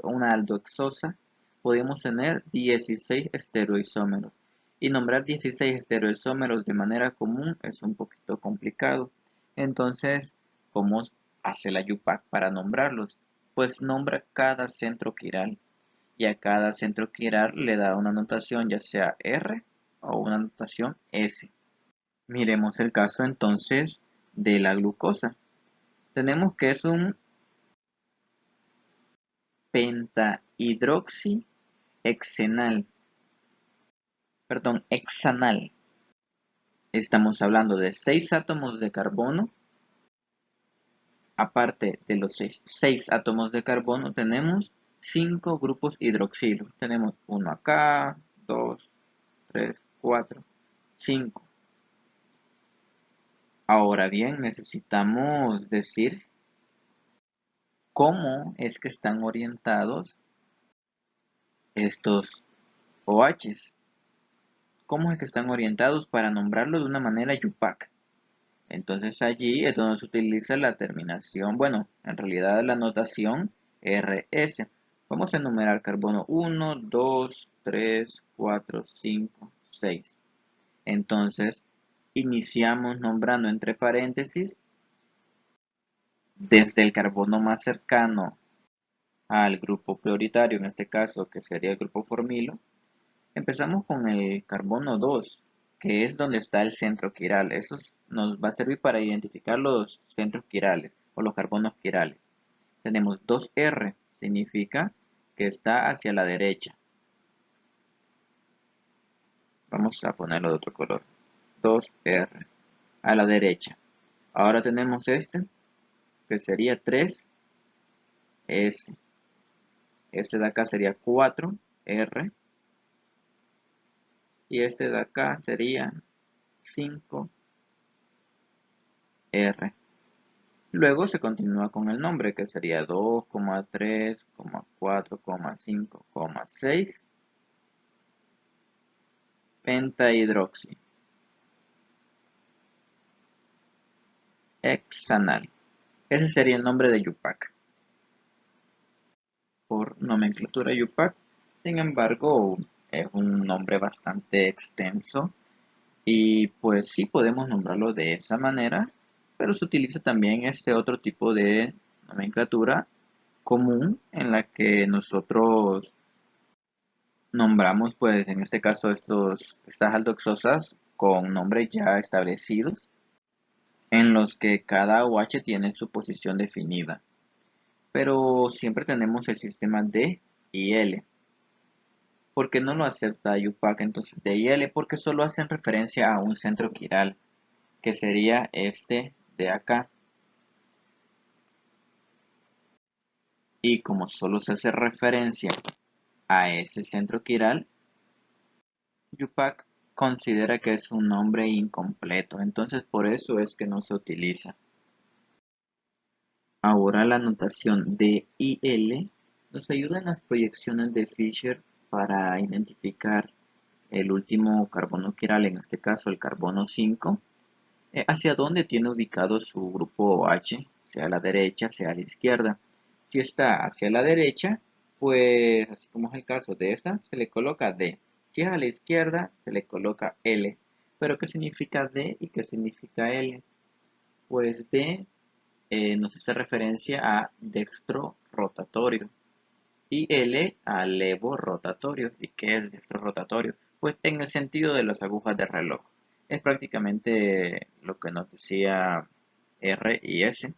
una aldohexosa, podíamos tener 16 estereoisómeros. Y nombrar 16 estereoisómeros de manera común es un poquito complicado. Entonces, ¿cómo hace la UPAC para nombrarlos? Pues nombra cada centro quiral y a cada centro quiral le da una notación ya sea R o una notación S. Miremos el caso entonces de la glucosa. Tenemos que es un pentahidroxihexenal, hexanal. Estamos hablando de 6 átomos de carbono. Aparte de los 6 átomos de carbono, tenemos 5 grupos hidroxilo. Tenemos uno acá, 2, 3, 4, 5. Ahora bien, necesitamos decir cómo es que están orientados estos OHs. Cómo es que están orientados para nombrarlo de una manera YUPAC. Entonces allí es donde se utiliza la terminación, bueno, en realidad la notación RS. Vamos a enumerar carbono 1, 2, 3, 4, 5, 6. Entonces iniciamos nombrando entre paréntesis desde el carbono más cercano al grupo prioritario, en este caso que sería el grupo formilo. Empezamos con el carbono 2, que es donde está el centro quiral. Eso nos va a servir para identificar los centros quirales o los carbonos quirales. Tenemos 2R, significa que está hacia la derecha. Vamos a ponerlo de otro color. 2R, a la derecha. Ahora tenemos este, que sería 3S. Este de acá sería 4R. Y este de acá sería 5R. Luego se continúa con el nombre, que sería 2, 3, 4, 5, 6 pentahidroxi hexanal. Ese sería el nombre de Yupac por nomenclatura Yupac. Sin embargo, es un nombre bastante extenso y pues sí podemos nombrarlo de esa manera, pero se utiliza también este otro tipo de nomenclatura común en la que nosotros nombramos, pues en este caso estas aldoxosas con nombres ya establecidos en los que cada OH tiene su posición definida, pero siempre tenemos el sistema D y L. ¿Por qué no lo acepta Yupac entonces D y L? Porque solo hacen referencia a un centro quiral, que sería este de acá. Y como solo se hace referencia a ese centro quiral, Yupac considera que es un nombre incompleto, entonces por eso es que no se utiliza. Ahora la notación D y L nos ayuda en las proyecciones de Fischer para identificar el último carbono quiral, en este caso el carbono 5, hacia dónde tiene ubicado su grupo OH, sea a la derecha, sea a la izquierda. Si está hacia la derecha, pues así como es el caso de esta, se le coloca D. Si es a la izquierda, se le coloca L. ¿Pero qué significa D y qué significa L? Pues D nos hace referencia a dextro rotatorio y L a levo rotatorio. ¿Y qué es dextro rotatorio? Pues en el sentido de las agujas de reloj. Es prácticamente lo que nos decía R y S.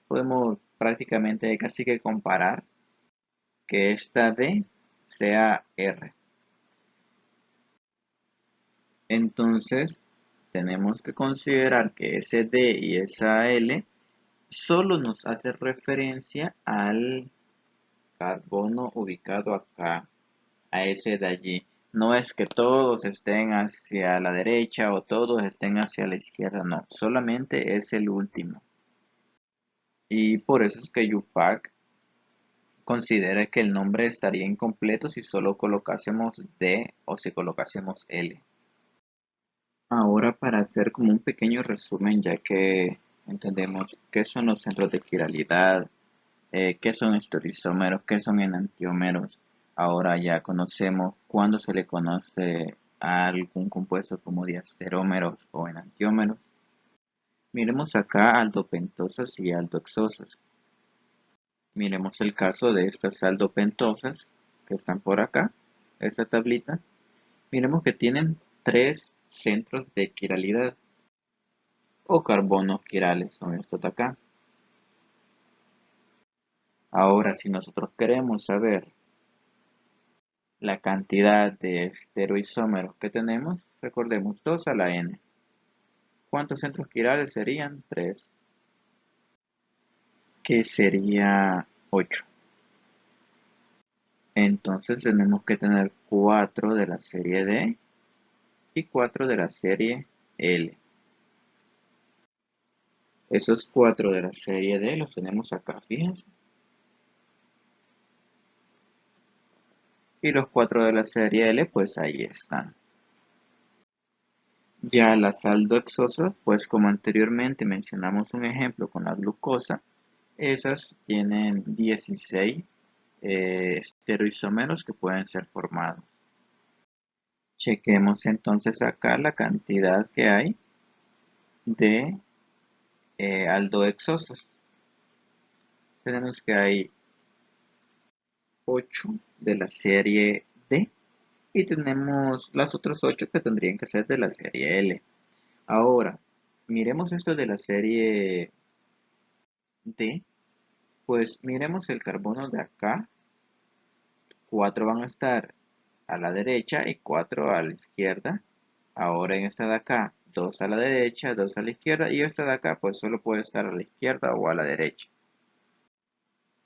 Podemos prácticamente casi que comparar que esta D sea R. Entonces tenemos que considerar que ese D y esa L solo nos hace referencia al carbono ubicado acá, a ese de allí. No es que todos estén hacia la derecha o todos estén hacia la izquierda, no, solamente es el último. Y por eso es que Yupac considera que el nombre estaría incompleto si solo colocásemos D o si colocásemos L. Ahora para hacer como un pequeño resumen, ya que entendemos qué son los centros de quiralidad, qué son estereoisómeros, qué son enantiómeros. Ahora ya conocemos cuándo se le conoce a algún compuesto como diasterómeros o enantiómeros. Miremos acá aldopentosas y aldoxosas. Miremos el caso de estas aldopentosas que están por acá, esta tablita. Miremos que tienen 3 centros de quiralidad o carbonos quirales, son estos de acá. Ahora, si nosotros queremos saber la cantidad de estereoisómeros que tenemos, recordemos 2 a la n. ¿Cuántos centros quirales serían? 3, que sería 8. Entonces tenemos que tener 4 de la serie D y 4 de la serie L. Esos 4 de la serie D los tenemos acá, fíjense. Y los 4 de la serie L, pues ahí están. Ya las aldoxosas, pues como anteriormente mencionamos un ejemplo con la glucosa, esas tienen 16 estereoisómeros que pueden ser formados. Chequemos entonces acá la cantidad que hay de aldohexosas. Tenemos que hay 8 de la serie D y tenemos las otras 8 que tendrían que ser de la serie L. Ahora, miremos esto de la serie D, pues miremos el carbono de acá, 4 van a estar a la derecha y 4 a la izquierda. Ahora en esta de acá, 2 a la derecha, 2 a la izquierda, y esta de acá pues solo puede estar a la izquierda o a la derecha.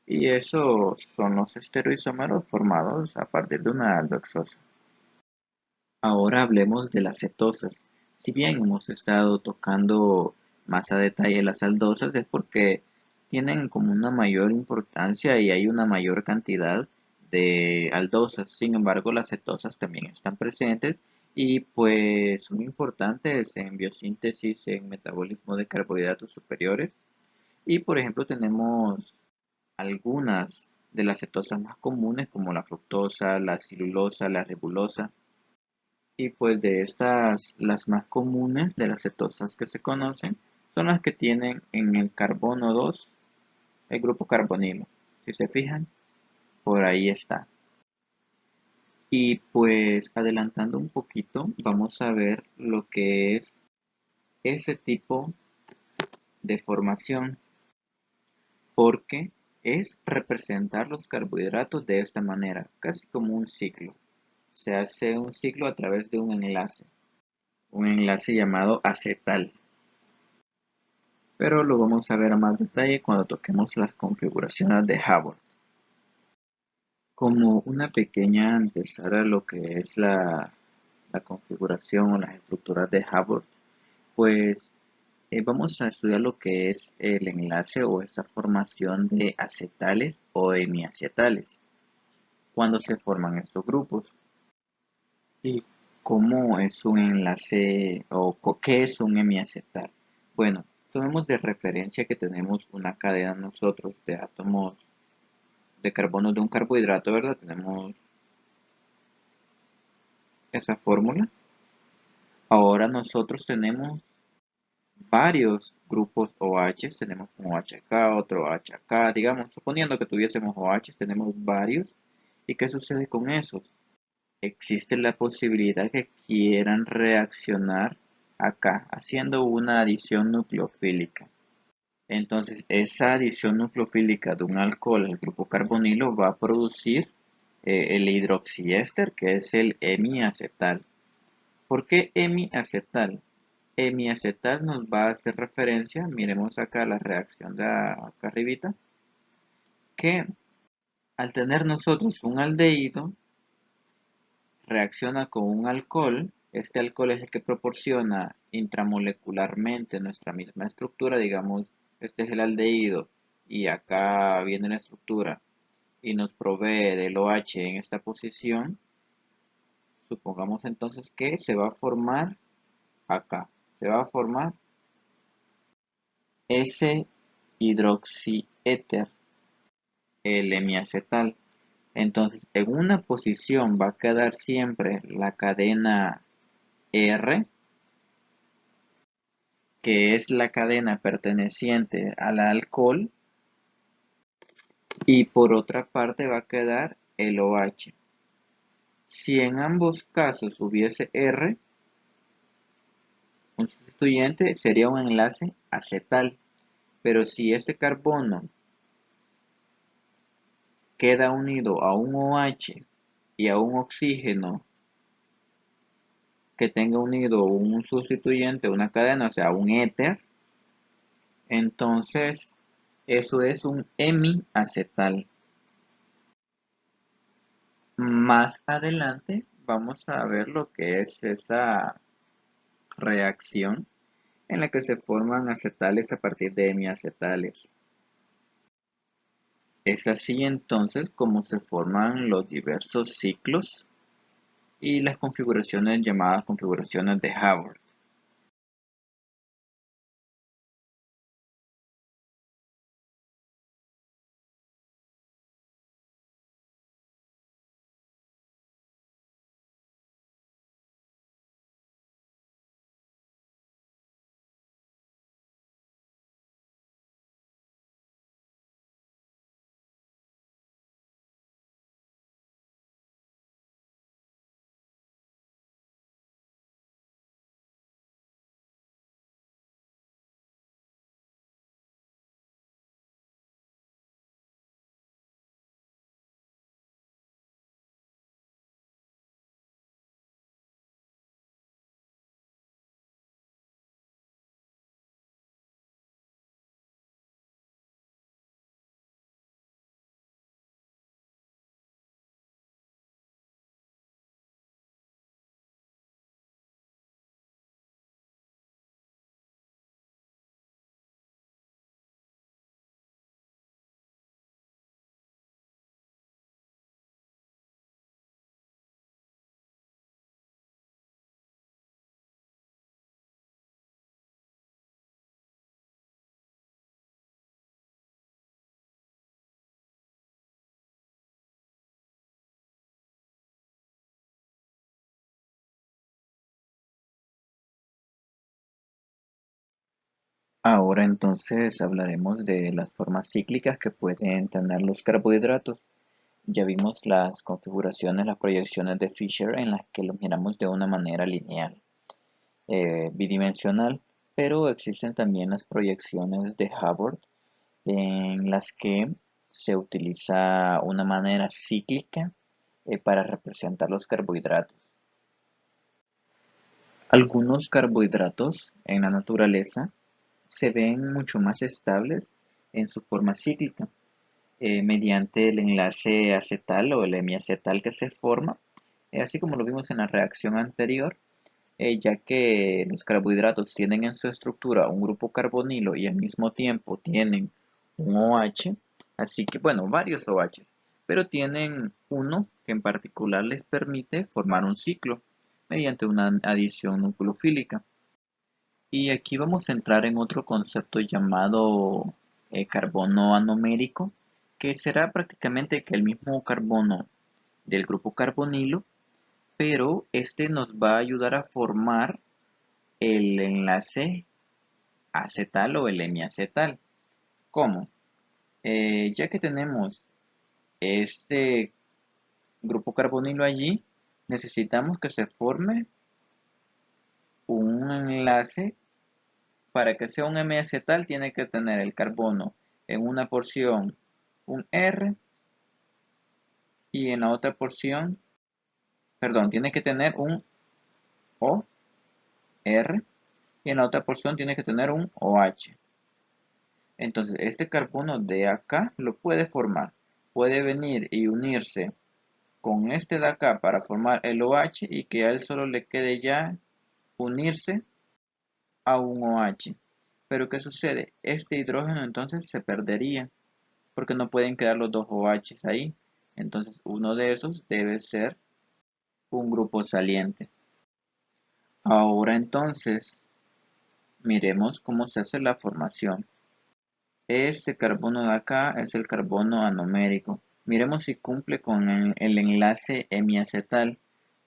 Y esos son los estereoisómeros formados a partir de una aldoxosa. Ahora hablemos de las cetosas. Si bien hemos estado tocando más a detalle las aldosas, es porque tienen como una mayor importancia y hay una mayor cantidad de aldosas. Sin embargo, las cetosas también están presentes y pues son importantes en biosíntesis, en metabolismo de carbohidratos superiores. Y por ejemplo, tenemos algunas de las cetosas más comunes como la fructosa, la cilulosa, la ribulosa. Y pues de estas, las más comunes de las cetosas que se conocen son las que tienen en el carbono 2 el grupo carbonilo. Si se fijan, por ahí está. Y pues adelantando un poquito, vamos a ver lo que es ese tipo de formación, porque es representar los carbohidratos de esta manera, casi como un ciclo. Se hace un ciclo a través de un enlace llamado acetal. Pero lo vamos a ver a más detalle cuando toquemos las configuraciones de Haworth. Como una pequeña antesala a lo que es la configuración o las estructuras de Haworth, pues vamos a estudiar lo que es el enlace o esa formación de acetales o hemiacetales, cuando se forman estos grupos. ¿Y cómo es un enlace o qué es un hemiacetal? Bueno, tomemos de referencia que tenemos una cadena nosotros de átomos de carbono de un carbohidrato, ¿verdad? Tenemos esa fórmula. Ahora nosotros tenemos varios grupos OH, tenemos un OH acá, otro OH acá, digamos, suponiendo que tuviésemos OH, tenemos varios. ¿Y qué sucede con esos? Existe la posibilidad que quieran reaccionar acá, haciendo una adición nucleofílica. Entonces, esa adición nucleofílica de un alcohol al grupo carbonilo va a producir el hidroxiéster, que es el hemiacetal. ¿Por qué hemiacetal? Hemiacetal nos va a hacer referencia, miremos acá la reacción de acá arribita, que al tener nosotros un aldehído, reacciona con un alcohol. Este alcohol es el que proporciona intramolecularmente nuestra misma estructura. Digamos, este es el aldehído y acá viene la estructura y nos provee del OH en esta posición. Supongamos entonces que se va a formar acá. Se va a formar ese hidroxiéter, el hemiacetal. Entonces, en una posición va a quedar siempre la cadena R, que es la cadena perteneciente al alcohol, y por otra parte va a quedar el OH. Si en ambos casos hubiese R, un sustituyente sería un enlace acetal, pero si este carbono queda unido a un OH y a un oxígeno que tenga unido un sustituyente, una cadena, o sea, un éter, entonces eso es un hemiacetal. Más adelante vamos a ver lo que es esa reacción en la que se forman acetales a partir de hemiacetales. Es así entonces como se forman los diversos ciclos y las configuraciones llamadas configuraciones de Haworth. Ahora entonces hablaremos de las formas cíclicas que pueden tener los carbohidratos. Ya vimos las configuraciones, las proyecciones de Fisher en las que los miramos de una manera lineal, bidimensional, pero existen también las proyecciones de Hubbard en las que se utiliza una manera cíclica para representar los carbohidratos. Algunos carbohidratos en la naturaleza se ven mucho más estables en su forma cíclica, mediante el enlace acetal o el hemiacetal que se forma, así como lo vimos en la reacción anterior, ya que los carbohidratos tienen en su estructura un grupo carbonilo y al mismo tiempo tienen un OH, así que, bueno, varios OHs, pero tienen uno que en particular les permite formar un ciclo mediante una adición nucleofílica. Y aquí vamos a entrar en otro concepto llamado carbono anomérico, que será prácticamente que el mismo carbono del grupo carbonilo, pero este nos va a ayudar a formar el enlace acetal o el hemiacetal. ¿Cómo? Ya que tenemos este grupo carbonilo allí, necesitamos que se forme un enlace. Para que sea un hemiacetal tiene que tener el carbono en una porción un R y en la otra porción, perdón, tiene que tener un O, R y en la otra porción tiene que tener un OH. Entonces este carbono de acá lo puede formar. Puede venir y unirse con este de acá para formar el OH y que a él solo le quede ya unirse a un OH. Pero ¿qué sucede? Este hidrógeno entonces se perdería porque no pueden quedar los dos OH ahí. Entonces uno de esos debe ser un grupo saliente. Ahora entonces miremos cómo se hace la formación. Este carbono de acá es el carbono anomérico. Miremos si cumple con el enlace hemiacetal,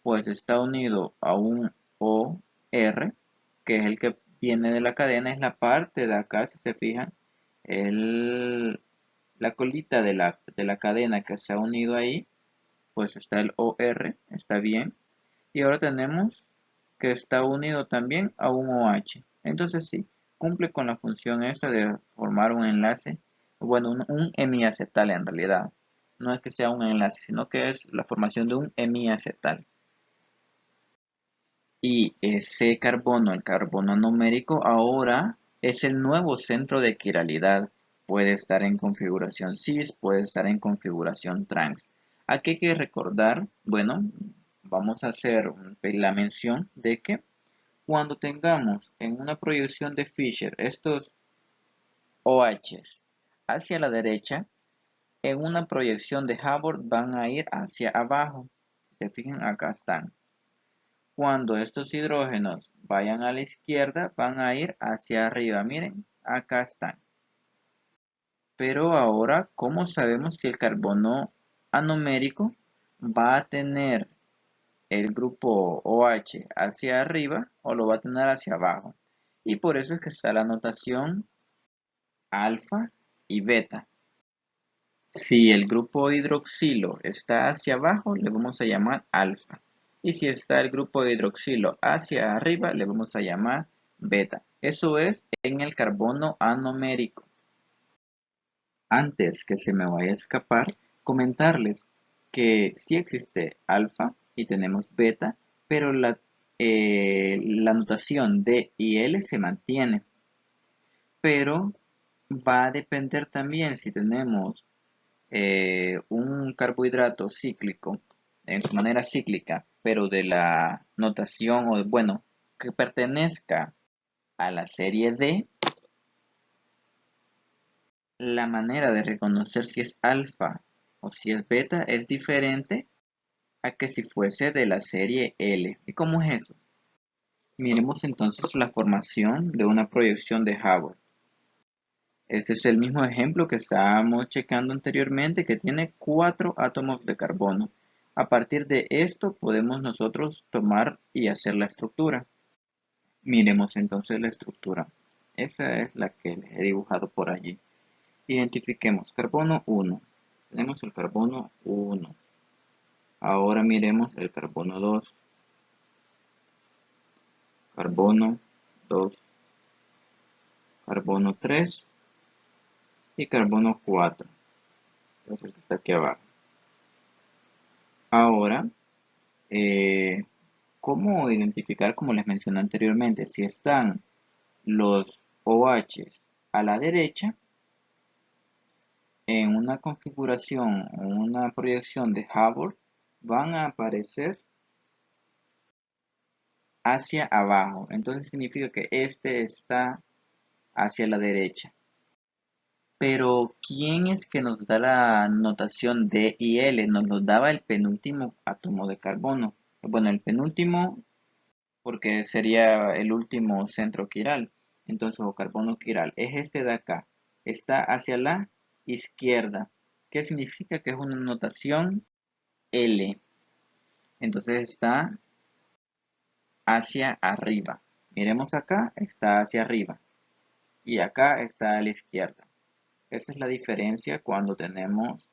pues está unido a un OR, que es el que viene de la cadena, es la parte de acá, si se fijan, la colita de la cadena que se ha unido ahí, pues está el OR, está bien. Y ahora tenemos que está unido también a un OH. Entonces sí, cumple con la función esa de formar un enlace, bueno, un hemiacetal en realidad. No es que sea un enlace, sino que es la formación de un hemiacetal. Y ese carbono, el carbono numérico, ahora es el nuevo centro de quiralidad. Puede estar en configuración cis, puede estar en configuración trans. Aquí hay que recordar, bueno, vamos a hacer la mención de que cuando tengamos en una proyección de Fisher estos OHs hacia la derecha, en una proyección de Hubbard van a ir hacia abajo. Si se fijan, acá están. Cuando estos hidrógenos vayan a la izquierda, van a ir hacia arriba. Miren, acá están. Pero ahora, ¿cómo sabemos que el carbono anomérico va a tener el grupo OH hacia arriba o lo va a tener hacia abajo? Y por eso es que está la notación alfa y beta. Si el grupo hidroxilo está hacia abajo, le vamos a llamar alfa. Y si está el grupo de hidroxilo hacia arriba, le vamos a llamar beta. Eso es en el carbono anomérico. Antes que se me vaya a escapar, comentarles que sí existe alfa y tenemos beta, pero la notación D y L se mantiene. Pero va a depender también si tenemos un carbohidrato cíclico en su manera cíclica, pero de la notación, o bueno, que pertenezca a la serie D, la manera de reconocer si es alfa o si es beta es diferente a que si fuese de la serie L. ¿Y cómo es eso? Miremos entonces la formación de una proyección de Hubbard. Este es el mismo ejemplo que estábamos checando anteriormente, que tiene 4 átomos de carbono. A partir de esto podemos nosotros tomar y hacer la estructura. Miremos entonces la estructura. Esa es la que les he dibujado por allí. Identifiquemos carbono 1. Tenemos el carbono 1. Ahora miremos el carbono 2. Carbono 2. Carbono 3 y carbono 4. Es el que está aquí abajo. Ahora, ¿cómo identificar, como les mencioné anteriormente, si están los OH a la derecha? En una configuración o una proyección de Hubbard van a aparecer hacia abajo. Entonces significa que este está hacia la derecha. Pero ¿quién es que nos da la notación D y L? Nos lo daba el penúltimo átomo de carbono. Bueno, el penúltimo porque sería el último centro quiral. Entonces, o carbono quiral es este de acá. Está hacia la izquierda. ¿Qué significa? Que es una notación L. Entonces está hacia arriba. Miremos acá, está hacia arriba. Y acá está a la izquierda. Esa es la diferencia cuando tenemos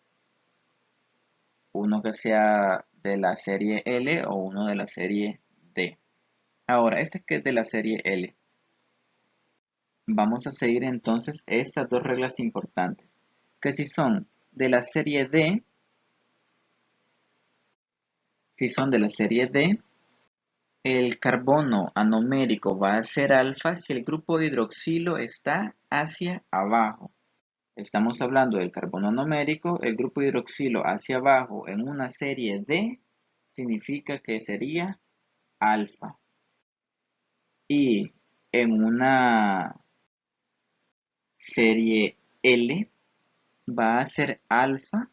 uno que sea de la serie L o uno de la serie D. Ahora, este que es de la serie L. Vamos a seguir entonces estas dos reglas importantes. Que si son de la serie D, el carbono anomérico va a ser alfa si el grupo de hidroxilo está hacia abajo. Estamos hablando del carbono anomérico, el grupo de hidroxilo hacia abajo en una serie D significa que sería alfa. Y en una serie L va a ser alfa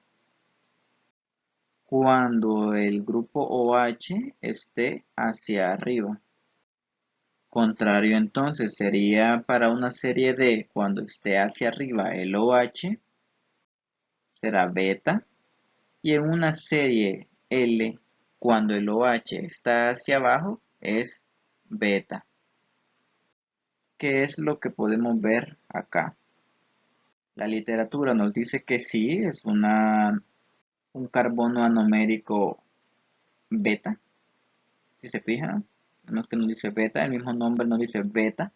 cuando el grupo OH esté hacia arriba. Contrario entonces sería para una serie D cuando esté hacia arriba el OH será beta, y en una serie L cuando el OH está hacia abajo es beta. ¿Qué es lo que podemos ver acá? La literatura nos dice que sí, es un carbono anomérico beta. Si se fijan, no es que nos dice beta, el mismo nombre nos dice beta.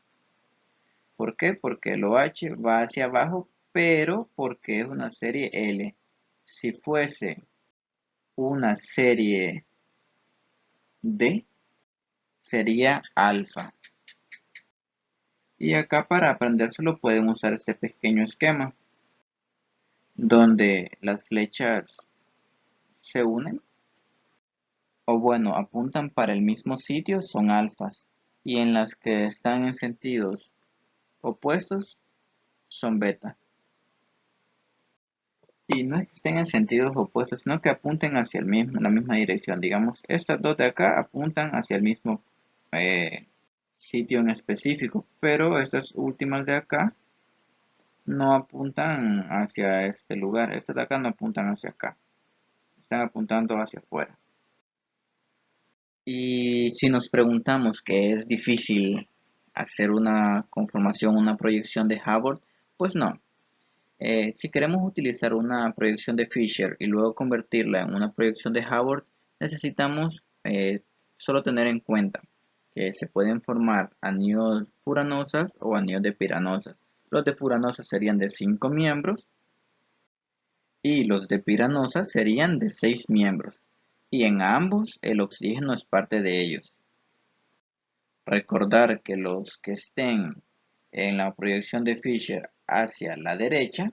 ¿Por qué? Porque el OH va hacia abajo, pero porque es una serie L. Si fuese una serie D, sería alfa. Y acá para aprendérselo pueden usar este pequeño esquema, donde las flechas se unen, o bueno, apuntan para el mismo sitio, son alfas. Y en las que están en sentidos opuestos, son beta. Y no es que estén en sentidos opuestos, sino que apunten hacia la misma dirección. Digamos, estas dos de acá apuntan hacia el mismo sitio en específico, pero estas últimas de acá no apuntan hacia este lugar. Estas de acá no apuntan hacia acá, están apuntando hacia afuera. Y si nos preguntamos que es difícil hacer una conformación, una proyección de Hubbard, pues no. Si queremos utilizar una proyección de Fisher y luego convertirla en una proyección de Hubbard, necesitamos solo tener en cuenta que se pueden formar anillos furanosas o anillos de piranosas. Los de furanosas serían de 5 miembros y los de piranosas serían de 6 miembros. Y en ambos el oxígeno es parte de ellos. Recordar que los que estén en la proyección de Fisher hacia la derecha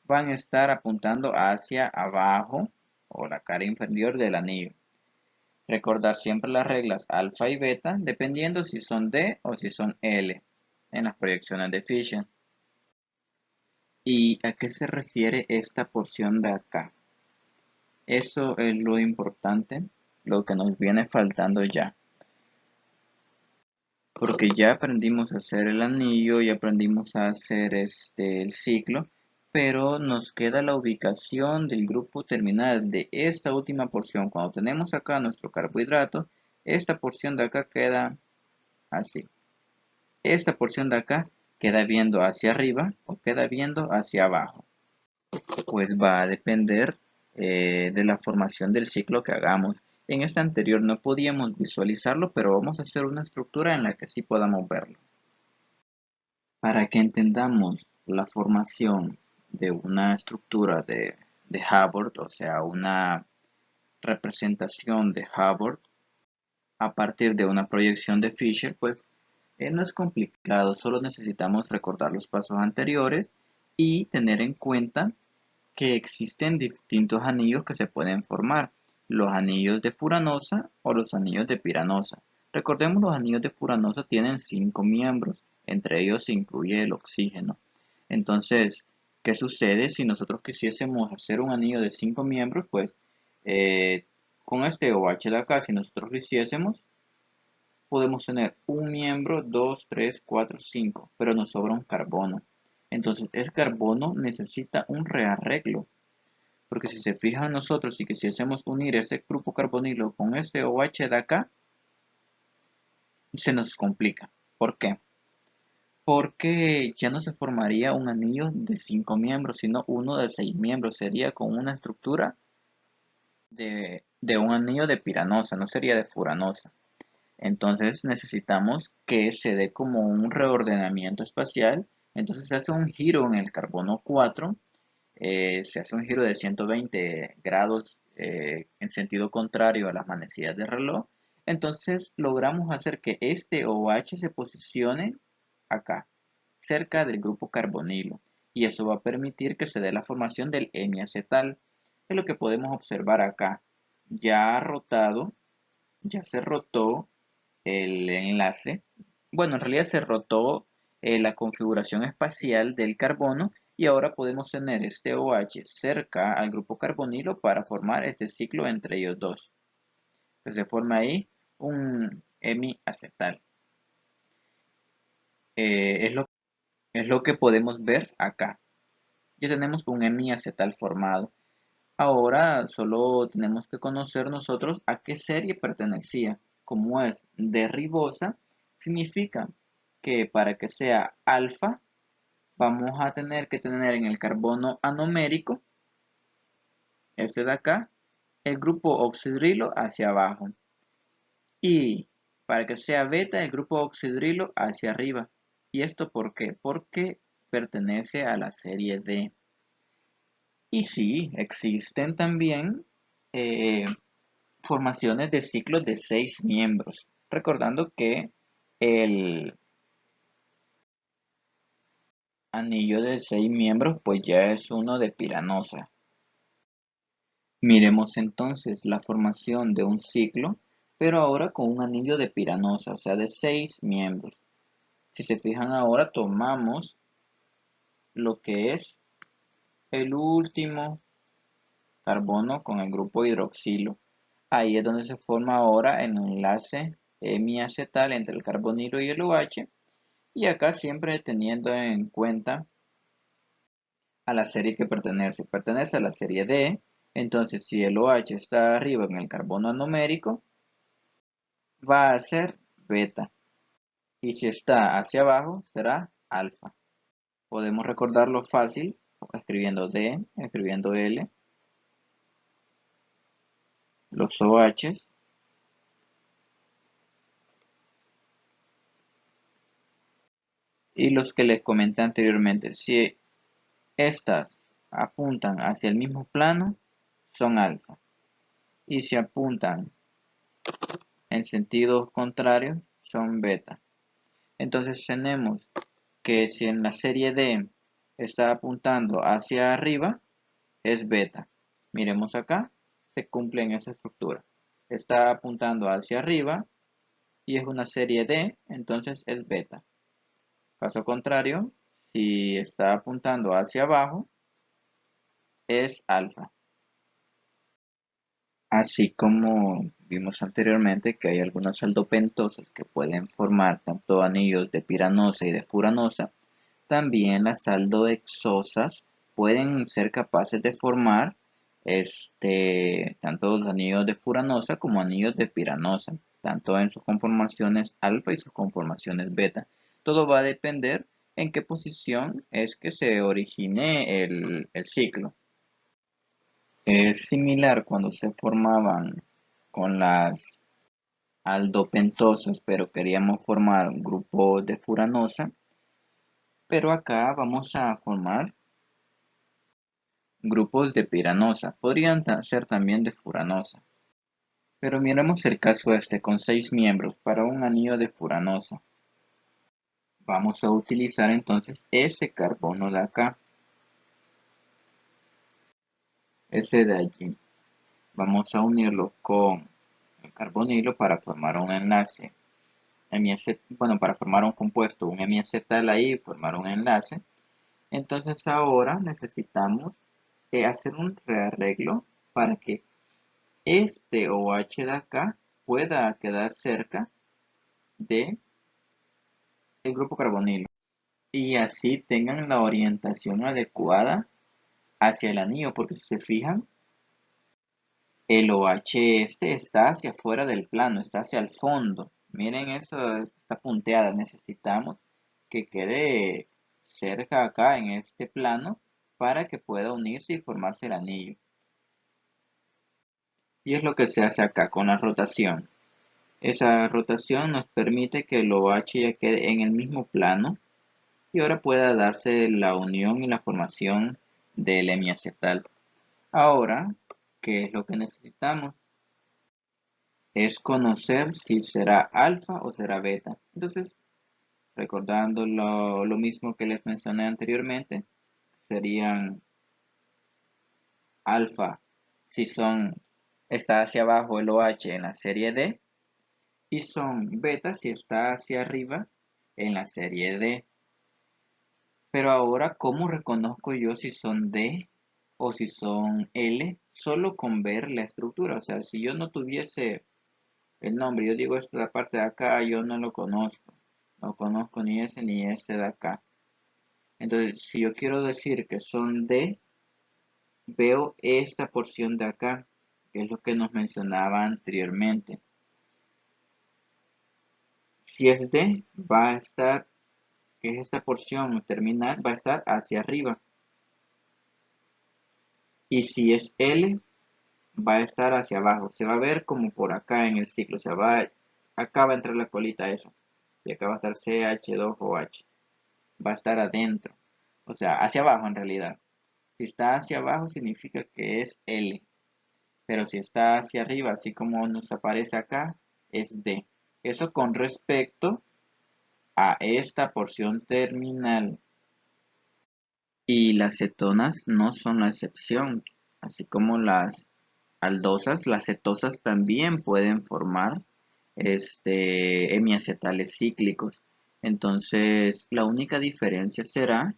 van a estar apuntando hacia abajo o la cara inferior del anillo. Recordar siempre las reglas alfa y beta dependiendo si son D o si son L en las proyecciones de Fisher. ¿Y a qué se refiere esta porción de acá? Eso es lo importante, lo que nos viene faltando ya. Porque ya aprendimos a hacer el anillo, ya aprendimos a hacer el ciclo, pero nos queda la ubicación del grupo terminal de esta última porción. Cuando tenemos acá nuestro carbohidrato, esta porción de acá queda así. Esta porción de acá ¿Queda viendo hacia arriba o queda viendo hacia abajo? Pues va a depender de la formación del ciclo que hagamos. En este anterior no podíamos visualizarlo, pero vamos a hacer una estructura en la que sí podamos verlo. Para que entendamos la formación de una estructura de Hubbard, o sea, una representación de Hubbard a partir de una proyección de Fisher, pues no es complicado, solo necesitamos recordar los pasos anteriores y tener en cuenta que existen distintos anillos que se pueden formar, los anillos de Furanosa o los anillos de Piranosa. Recordemos, los anillos de Furanosa tienen 5 miembros, entre ellos se incluye el oxígeno. Entonces, ¿qué sucede si nosotros quisiésemos hacer un anillo de 5 miembros? Pues eh, con este OH de acá, si nosotros lo hiciésemos, podemos tener un miembro, 2, 3, 4, 5, pero nos sobra un carbono. Entonces, ese carbono necesita un rearreglo, porque si se fijan nosotros y quisiésemos unir ese grupo carbonilo con este OH de acá, se nos complica. ¿Por qué? Porque ya no se formaría un anillo de 5 miembros, sino uno de 6 miembros. Sería con una estructura de un anillo de piranosa, no sería de furanosa. Entonces necesitamos que se dé como un reordenamiento espacial. Entonces se hace un giro en el carbono 4, se hace un giro de 120 grados en sentido contrario a las manecillas del reloj. Entonces logramos hacer que este OH se posicione acá, cerca del grupo carbonilo. Y eso va a permitir que se dé la formación del hemiacetal, que es lo que podemos observar acá. Ya ha rotado, ya se rotó el enlace. Bueno, en realidad se rotó la configuración espacial del carbono y ahora podemos tener este OH cerca al grupo carbonilo para formar este ciclo entre ellos dos. Pues se forma ahí un hemiacetal. Es lo que podemos ver acá. Ya tenemos un hemiacetal formado. Ahora solo tenemos que conocer nosotros a qué serie pertenecía. Como es de ribosa, significa que para que sea alfa, vamos a tener que tener en el carbono anomérico, este de acá, el grupo oxidrilo hacia abajo. Y para que sea beta, el grupo oxidrilo hacia arriba. ¿Y esto por qué? Porque pertenece a la serie D. Y sí, existen también eh, formaciones de ciclos de 6 miembros, recordando que el anillo de 6 miembros pues ya es uno de piranosa. Miremos entonces la formación de un ciclo, pero ahora con un anillo de piranosa, o sea de 6 miembros. Si se fijan ahora tomamos lo que es el último carbono con el grupo hidroxilo. Ahí es donde se forma ahora el enlace hemiacetal entre el carbonilo y el OH. Y acá siempre teniendo en cuenta a la serie que pertenece. Pertenece a la serie D. Entonces si el OH está arriba en el carbono anomérico, va a ser beta. Y si está hacia abajo, será alfa. Podemos recordarlo fácil escribiendo D, escribiendo L, los OHs. Y los que les comenté anteriormente, si estas apuntan hacia el mismo plano, son alfa. Y si apuntan en sentidos contrarios, son beta. Entonces tenemos que si en la serie D está apuntando hacia arriba, es beta. Miremos acá, se cumple en esa estructura. Está apuntando hacia arriba y es una serie D, entonces es beta. Caso contrario, si está apuntando hacia abajo, es alfa. Así como vimos anteriormente que hay algunas aldopentosas que pueden formar tanto anillos de piranosa y de furanosa, también las aldohexosas pueden ser capaces de formar tanto los anillos de furanosa como anillos de piranosa, tanto en sus conformaciones alfa y sus conformaciones beta. Todo va a depender en qué posición es que se origine el ciclo. Es similar cuando se formaban con las aldopentosas, pero queríamos formar un grupo de furanosa, pero acá vamos a formar grupos de piranosa, podrían ser también de furanosa. Pero miremos el caso este con 6 miembros para un anillo de furanosa. Vamos a utilizar entonces ese carbono de acá, ese de allí. Vamos a unirlo con el carbonilo para formar un enlace. Bueno, para formar un compuesto, un miacetal ahí y formar un enlace. Entonces ahora necesitamos hacer un rearreglo para que este OH de acá pueda quedar cerca de el grupo carbonilo y así tengan la orientación adecuada hacia el anillo, porque si se fijan, el OH este está hacia afuera del plano, está hacia el fondo. Miren eso, está punteada. Necesitamos que quede cerca acá en este plano para que pueda unirse y formarse el anillo. Y es lo que se hace acá con la rotación. Esa rotación nos permite que el OH ya quede en el mismo plano y ahora pueda darse la unión y la formación del hemiacetal. Ahora, ¿qué es lo que necesitamos? Es conocer si será alfa o será beta. Entonces, recordando lo mismo que les mencioné anteriormente, serían alfa si está hacia abajo el OH en la serie D y son beta si está hacia arriba en la serie D. Pero ahora, ¿cómo reconozco yo si son D o si son L? Solo con ver la estructura. O sea, si yo no tuviese el nombre, yo digo esta parte de acá, yo no lo conozco. No conozco ni ese ni ese de acá. Entonces, si yo quiero decir que son D, veo esta porción de acá, que es lo que nos mencionaba anteriormente. Si es D, va a estar, que es esta porción terminal, va a estar hacia arriba. Y si es L, va a estar hacia abajo. Se va a ver como por acá en el ciclo. Acá va a entrar la colita eso. Y acá va a estar CH2OH. Va a estar adentro. O sea, hacia abajo en realidad. Si está hacia abajo significa que es L. Pero si está hacia arriba, así como nos aparece acá, es D. Eso con respecto a esta porción terminal. Y las cetonas no son la excepción. Así como las aldosas, las cetosas también pueden formar hemiacetales cíclicos. Entonces, la única diferencia será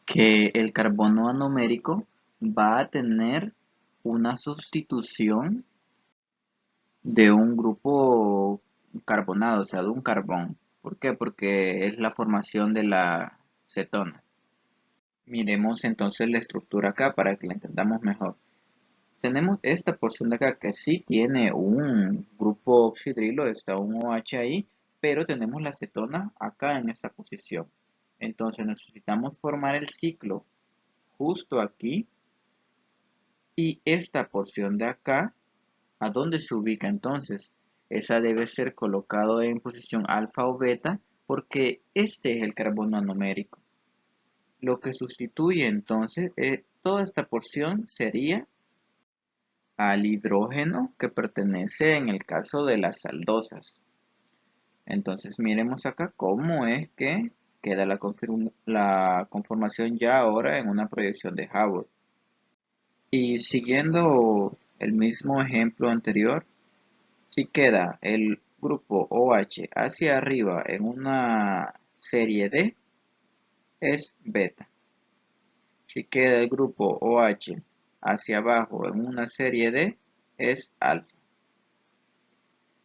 que el carbono anomérico va a tener una sustitución de un grupo carbonado, o sea, de un carbón. ¿Por qué? Porque es la formación de la cetona. Miremos entonces la estructura acá para que la entendamos mejor. Tenemos esta porción de acá que sí tiene un grupo oxidrilo, está un OH ahí, pero tenemos la cetona acá en esta posición. Entonces necesitamos formar el ciclo justo aquí y esta porción de acá, ¿a dónde se ubica entonces? Esa debe ser colocado en posición alfa o beta porque este es el carbono anomérico. Lo que sustituye entonces, toda esta porción sería al hidrógeno que pertenece en el caso de las aldosas. Entonces miremos acá cómo es que queda la conformación ya ahora en una proyección de Haworth. Y siguiendo el mismo ejemplo anterior, si queda el grupo OH hacia arriba en una serie D, es beta. Si queda el grupo OH hacia abajo en una serie D, es alfa.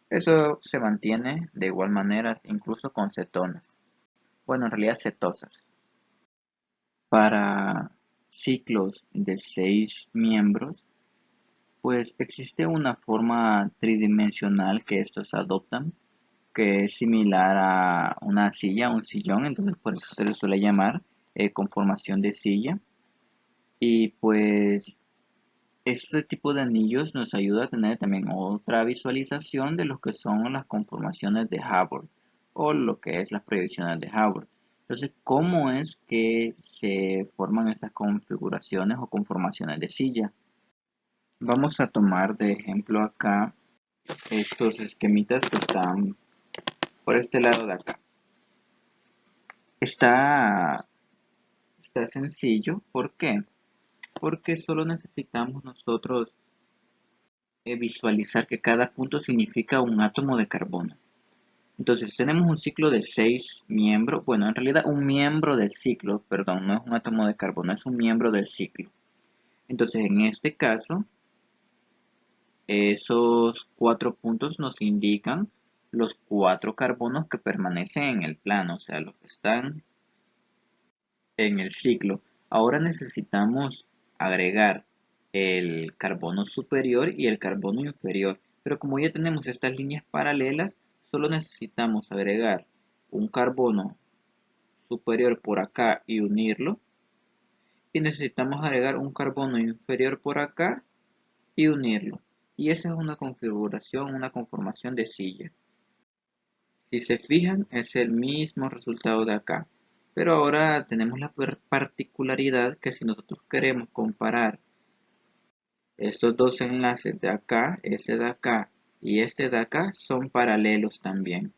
Eso se mantiene de igual manera incluso con cetonas. Bueno, en realidad cetosas. Para ciclos de 6 miembros, pues existe una forma tridimensional que estos adoptan, que es similar a una silla, un sillón, entonces por eso se le suele llamar conformación de silla. Y pues este tipo de anillos nos ayuda a tener también otra visualización de lo que son las conformaciones de Hubbard o lo que es las proyecciones de Hubbard. Entonces, ¿cómo es que se forman estas configuraciones o conformaciones de silla? Vamos a tomar de ejemplo acá estos esquemitas que están por este lado de acá. Está, está sencillo, ¿por qué? Porque solo necesitamos nosotros visualizar que cada punto significa un átomo de carbono. Entonces tenemos un ciclo de 6 miembros, bueno, en realidad un miembro del ciclo, perdón, no es un átomo de carbono, es un miembro del ciclo. Entonces en este caso, esos 4 puntos nos indican los 4 carbonos que permanecen en el plano, o sea, los que están en el ciclo. Ahora necesitamos agregar el carbono superior y el carbono inferior. Pero como ya tenemos estas líneas paralelas, solo necesitamos agregar un carbono superior por acá y unirlo. Y necesitamos agregar un carbono inferior por acá y unirlo. Y esa es una configuración, una conformación de silla. Si se fijan, es el mismo resultado de acá. Pero ahora tenemos la particularidad que si nosotros queremos comparar estos dos enlaces de acá, este de acá y este de acá, son paralelos también.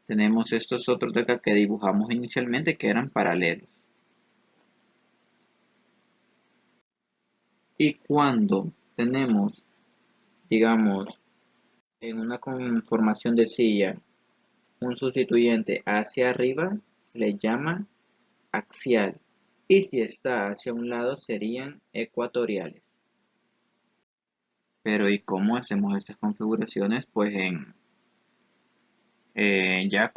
Tenemos estos otros de acá que dibujamos inicialmente que eran paralelos. Y cuando tenemos, digamos, en una conformación de silla, un sustituyente hacia arriba, se le llama axial. Y si está hacia un lado serían ecuatoriales. Pero ¿y cómo hacemos estas configuraciones? Pues ya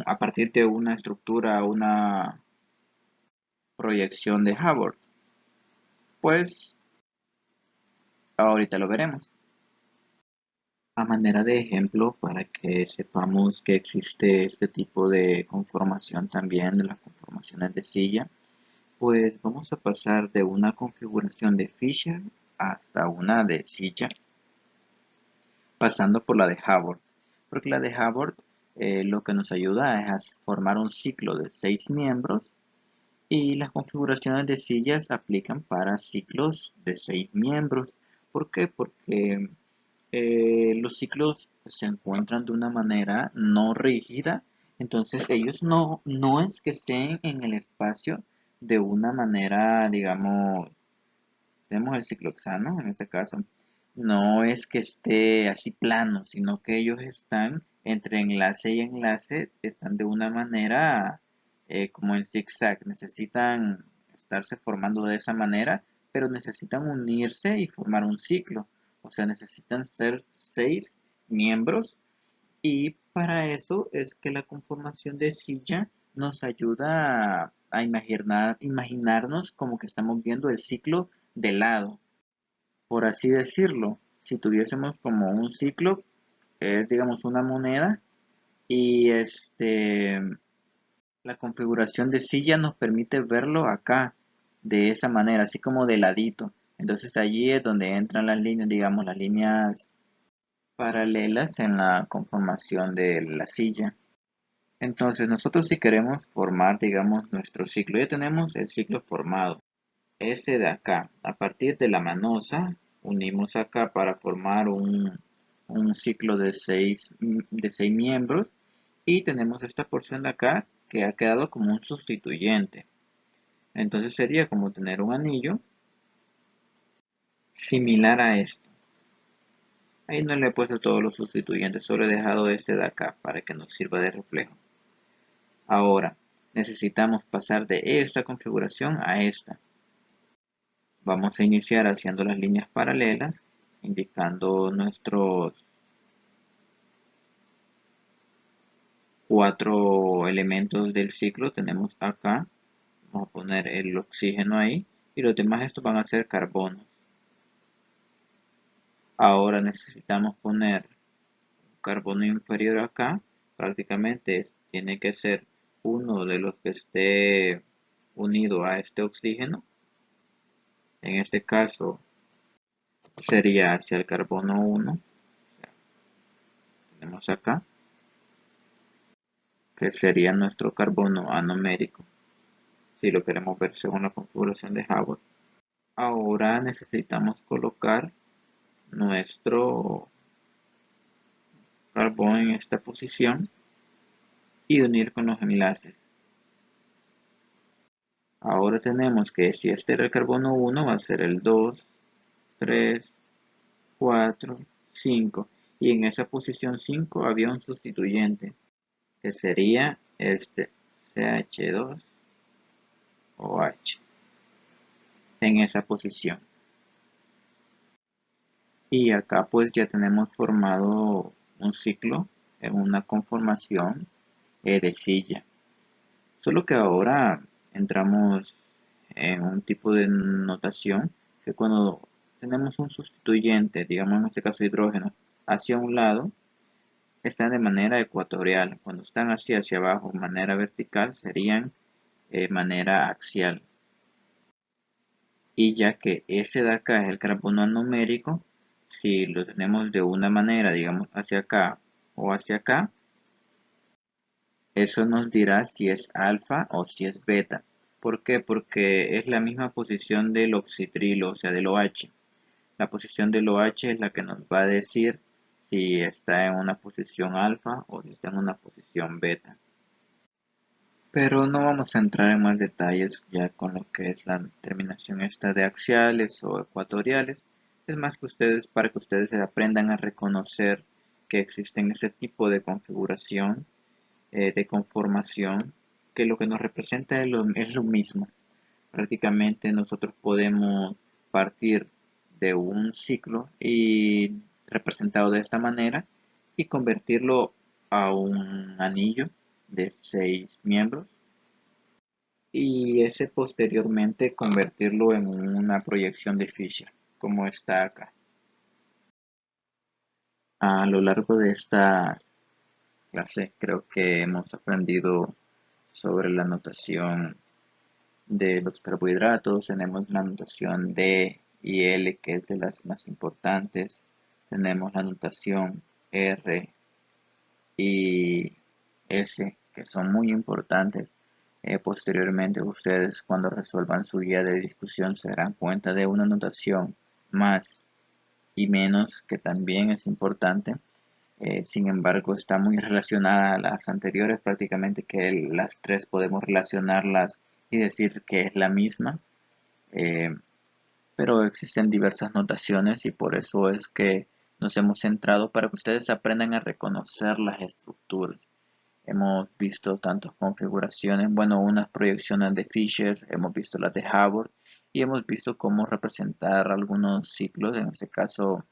a partir de una estructura, una proyección de Hubbard. Pues ahorita lo veremos. A manera de ejemplo, para que sepamos que existe este tipo de conformación también de las conformaciones de silla, pues vamos a pasar de una configuración de Fisher hasta una de silla, pasando por la de Hubbard, porque la de Hubbard lo que nos ayuda es a formar un ciclo de 6 miembros y las configuraciones de sillas aplican para ciclos de 6 miembros. ¿Por qué? Porque los ciclos se encuentran de una manera no rígida, entonces ellos no es que estén en el espacio de una manera, digamos, tenemos el ciclo hexano en este caso, no es que esté así plano, sino que ellos están entre enlace y enlace, están de una manera como en zigzag, necesitan estarse formando de esa manera, pero necesitan unirse y formar un ciclo, o sea, necesitan ser 6 miembros y para eso es que la conformación de silla nos ayuda a imaginarnos como que estamos viendo el ciclo de lado, por así decirlo. Si tuviésemos como un ciclo, es digamos una moneda y la configuración de silla nos permite verlo acá de esa manera, así como de ladito. Entonces allí es donde entran las líneas, digamos las líneas paralelas en la conformación de la silla. Entonces nosotros si queremos formar, digamos, nuestro ciclo, ya tenemos el ciclo formado. Este de acá, a partir de la manosa, unimos acá para formar un ciclo de seis miembros y tenemos esta porción de acá que ha quedado como un sustituyente. Entonces sería como tener un anillo similar a esto. Ahí no le he puesto todos los sustituyentes, solo he dejado este de acá para que nos sirva de reflejo. Ahora, necesitamos pasar de esta configuración a esta. Vamos a iniciar haciendo las líneas paralelas, indicando nuestros 4 elementos del ciclo. Tenemos acá, vamos a poner el oxígeno ahí, y los demás estos van a ser carbonos. Ahora necesitamos poner carbono inferior acá, prácticamente tiene que ser uno de los que esté unido a este oxígeno. En este caso sería hacia el carbono 1. Tenemos acá, que sería nuestro carbono anomérico, si lo queremos ver según la configuración de Hayward. Ahora necesitamos colocar nuestro carbón en esta posición y unir con los enlaces. Ahora tenemos que si este era el carbono 1 va a ser el 2, 3, 4, 5 y en esa posición 5 había un sustituyente que sería este CH2OH en esa posición. Y acá pues ya tenemos formado un ciclo en una conformación de silla. Solo que ahora entramos en un tipo de notación que cuando tenemos un sustituyente, digamos en este caso hidrógeno, hacia un lado, están de manera ecuatorial. Cuando están así hacia abajo, manera vertical, serían manera axial. Y ya que ese de acá es el carbono anomérico, si lo tenemos de una manera, digamos hacia acá o hacia acá, eso nos dirá si es alfa o si es beta. ¿Por qué? Porque es la misma posición del oxitrilo, o sea, del OH. La posición del OH es la que nos va a decir si está en una posición alfa o si está en una posición beta. Pero no vamos a entrar en más detalles ya con lo que es la determinación esta de axiales o ecuatoriales. Es más que para que ustedes aprendan a reconocer que existen ese tipo de configuración, de conformación, que lo que nos representa es lo mismo. Prácticamente nosotros podemos partir de un ciclo y representado de esta manera y convertirlo a un anillo de 6 miembros y ese posteriormente convertirlo en una proyección de Fisher, como está acá. A lo largo de esta clase creo que hemos aprendido sobre la notación de los carbohidratos. Tenemos la notación D y L, que es de las más importantes. Tenemos la notación R y S, que son muy importantes. Posteriormente ustedes cuando resuelvan su guía de discusión se darán cuenta de una notación más y menos que también es importante. Sin embargo está muy relacionada a las anteriores, prácticamente que las tres podemos relacionarlas y decir que es la misma. Pero existen diversas notaciones y por eso es que nos hemos centrado para que ustedes aprendan a reconocer las estructuras. Hemos visto tantas configuraciones, bueno, unas proyecciones de Fisher, hemos visto las de Hayward y hemos visto cómo representar algunos ciclos, en este caso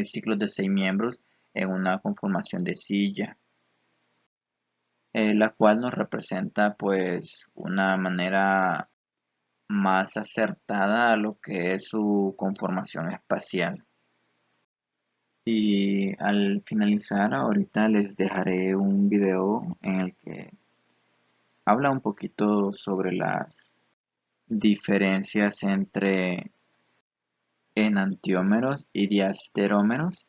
ciclos de 6 miembros en una conformación de silla, la cual nos representa pues una manera más acertada a lo que es su conformación espacial. Y al finalizar ahorita les dejaré un video en el que habla un poquito sobre las diferencias entre enantiómeros y diasterómeros.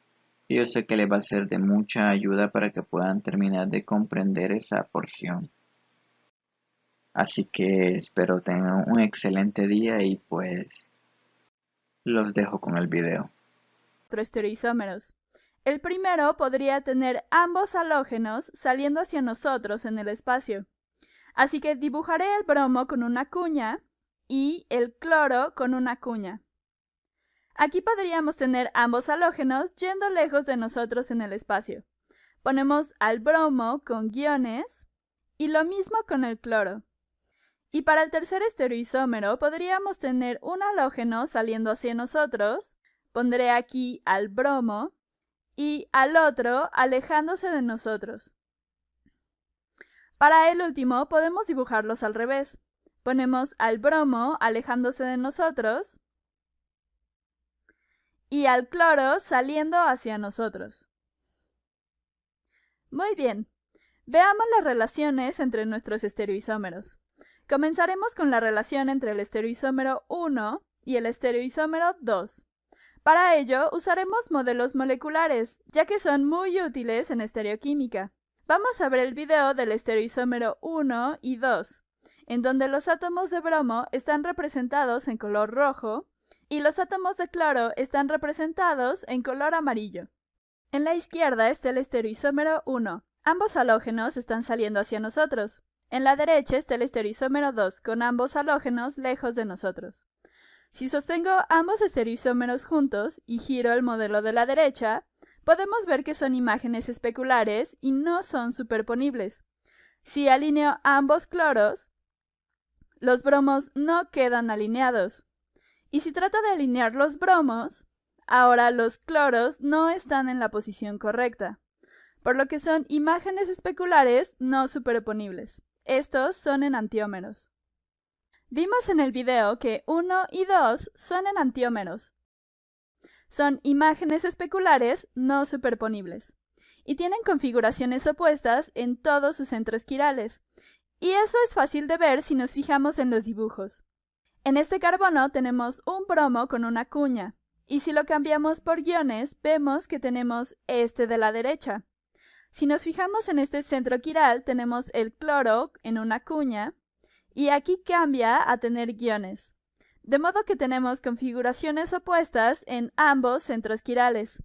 Y yo sé que les va a ser de mucha ayuda para que puedan terminar de comprender esa porción. Así que espero tengan un excelente día y pues los dejo con el video. Estereoisómeros. El primero podría tener ambos halógenos saliendo hacia nosotros en el espacio. Así que dibujaré el bromo con una cuña y el cloro con una cuña. Aquí podríamos tener ambos halógenos yendo lejos de nosotros en el espacio. Ponemos al bromo con guiones y lo mismo con el cloro. Y para el tercer estereoisómero podríamos tener un halógeno saliendo hacia nosotros. Pondré aquí al bromo y al otro alejándose de nosotros. Para el último podemos dibujarlos al revés. Ponemos al bromo alejándose de nosotros y al cloro saliendo hacia nosotros. Muy bien. Veamos las relaciones entre nuestros estereoisómeros. Comenzaremos con la relación entre el estereoisómero 1 y el estereoisómero 2. Para ello, usaremos modelos moleculares, ya que son muy útiles en estereoquímica. Vamos a ver el video del estereoisómero 1 y 2, en donde los átomos de bromo están representados en color rojo y los átomos de cloro están representados en color amarillo. En la izquierda está el estereoisómero 1. Ambos halógenos están saliendo hacia nosotros. En la derecha está el estereoisómero 2, con ambos halógenos lejos de nosotros. Si sostengo ambos estereoisómeros juntos y giro el modelo de la derecha, podemos ver que son imágenes especulares y no son superponibles. Si alineo ambos cloros, los bromos no quedan alineados. Y si trato de alinear los bromos, ahora los cloros no están en la posición correcta, por lo que son imágenes especulares no superponibles. Estos son enantiómeros. Vimos en el video que 1 y 2 son enantiómeros. Son imágenes especulares no superponibles y tienen configuraciones opuestas en todos sus centros quirales. Y eso es fácil de ver si nos fijamos en los dibujos. En este carbono tenemos un bromo con una cuña, y si lo cambiamos por guiones, vemos que tenemos este de la derecha. Si nos fijamos en este centro quiral, tenemos el cloro en una cuña, y aquí cambia a tener guiones. De modo que tenemos configuraciones opuestas en ambos centros quirales.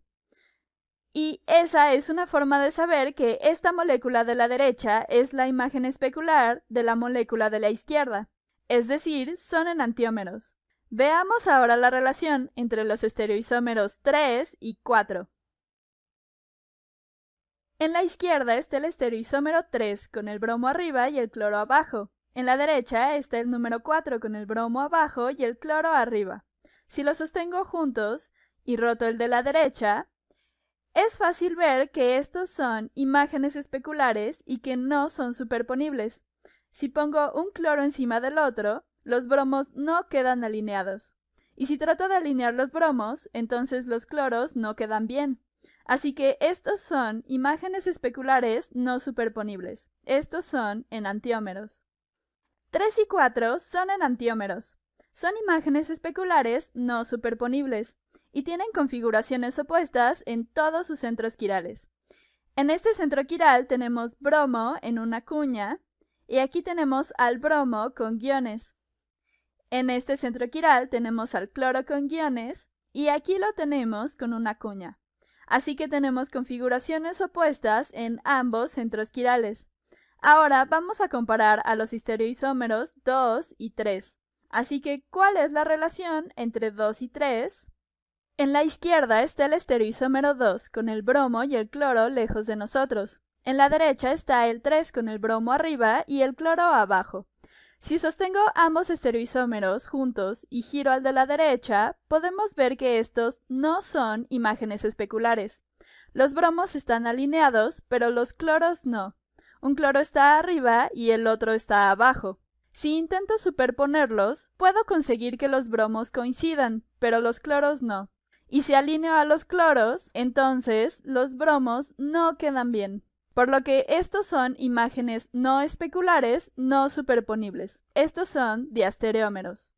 Y esa es una forma de saber que esta molécula de la derecha es la imagen especular de la molécula de la izquierda. Es decir, son enantiómeros. Veamos ahora la relación entre los estereoisómeros 3 y 4. En la izquierda está el estereoisómero 3 con el bromo arriba y el cloro abajo. En la derecha está el número 4 con el bromo abajo y el cloro arriba. Si los sostengo juntos y roto el de la derecha, es fácil ver que estos son imágenes especulares y que no son superponibles. Si pongo un cloro encima del otro, los bromos no quedan alineados. Y si trato de alinear los bromos, entonces los cloros no quedan bien. Así que estos son imágenes especulares no superponibles. Estos son enantiómeros. 3 y 4 son enantiómeros. Son imágenes especulares no superponibles y tienen configuraciones opuestas en todos sus centros quirales. En este centro quiral tenemos bromo en una cuña y aquí tenemos al bromo con guiones. En este centro quiral tenemos al cloro con guiones y aquí lo tenemos con una cuña. Así que tenemos configuraciones opuestas en ambos centros quirales. Ahora vamos a comparar a los estereoisómeros 2 y 3. Así que, ¿cuál es la relación entre 2 y 3? En la izquierda está el estereoisómero 2 con el bromo y el cloro lejos de nosotros. En la derecha está el 3 con el bromo arriba y el cloro abajo. Si sostengo ambos estereoisómeros juntos y giro al de la derecha, podemos ver que estos no son imágenes especulares. Los bromos están alineados, pero los cloros no. Un cloro está arriba y el otro está abajo. Si intento superponerlos, puedo conseguir que los bromos coincidan, pero los cloros no. Y si alineo a los cloros, entonces los bromos no quedan bien. Por lo que estos son imágenes no especulares, no superponibles. Estos son diastereómeros.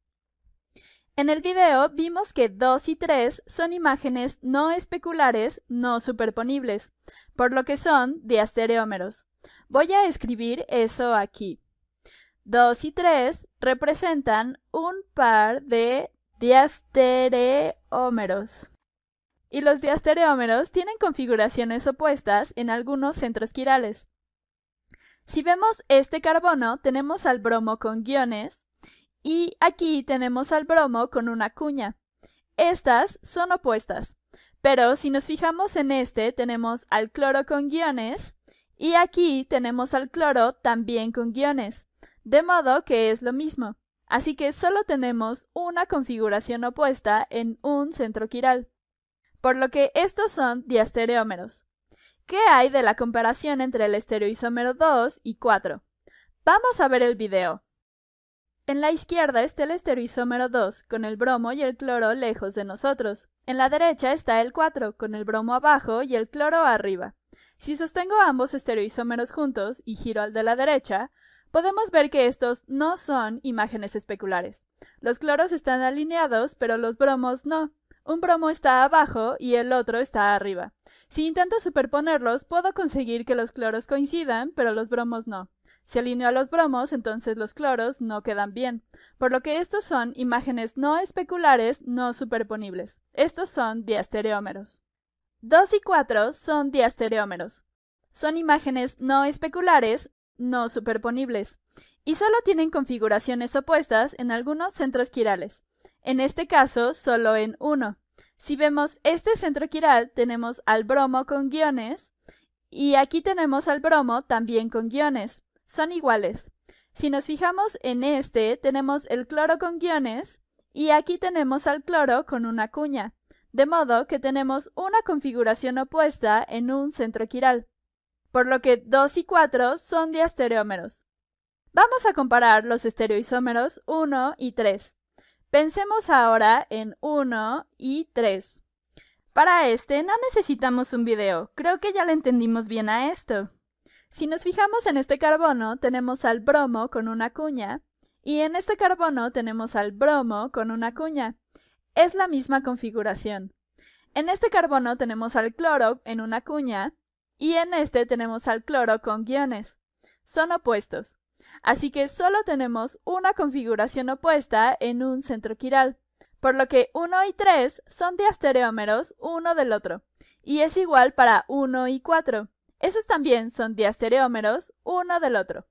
En el video vimos que 2 y 3 son imágenes no especulares, no superponibles, por lo que son diastereómeros. Voy a escribir eso aquí. 2 y 3 representan un par de diastereómeros. Y los diastereómeros tienen configuraciones opuestas en algunos centros quirales. Si vemos este carbono, tenemos al bromo con guiones y aquí tenemos al bromo con una cuña. Estas son opuestas, pero si nos fijamos en este, tenemos al cloro con guiones y aquí tenemos al cloro también con guiones, de modo que es lo mismo. Así que solo tenemos una configuración opuesta en un centro quiral. Por lo que estos son diastereómeros. ¿Qué hay de la comparación entre el estereoisómero 2 y 4? Vamos a ver el video. En la izquierda está el estereoisómero 2, con el bromo y el cloro lejos de nosotros. En la derecha está el 4, con el bromo abajo y el cloro arriba. Si sostengo ambos estereoisómeros juntos y giro al de la derecha, podemos ver que estos no son imágenes especulares. Los cloros están alineados, pero los bromos no. Un bromo está abajo y el otro está arriba. Si intento superponerlos, puedo conseguir que los cloros coincidan, pero los bromos no. Si alineo a los bromos, entonces los cloros no quedan bien, por lo que estos son imágenes no especulares no superponibles. Estos son diastereómeros. 2 y 4 son diastereómeros. Son imágenes no especulares no superponibles, y solo tienen configuraciones opuestas en algunos centros quirales. En este caso, solo en uno. Si vemos este centro quiral, tenemos al bromo con guiones, y aquí tenemos al bromo también con guiones. Son iguales. Si nos fijamos en este, tenemos el cloro con guiones, y aquí tenemos al cloro con una cuña, de modo que tenemos una configuración opuesta en un centro quiral, por lo que 2 y 4 son diastereómeros. Vamos a comparar los estereoisómeros 1 y 3. Pensemos ahora en 1 y 3. Para este no necesitamos un video, creo que ya le entendimos bien a esto. Si nos fijamos en este carbono, tenemos al bromo con una cuña, y en este carbono tenemos al bromo con una cuña. Es la misma configuración. En este carbono tenemos al cloro en una cuña, y en este tenemos al cloro con guiones. Son opuestos. Así que solo tenemos una configuración opuesta en un centro quiral, por lo que 1 y 3 son diastereómeros uno del otro, y es igual para 1 y 4. Esos también son diastereómeros uno del otro.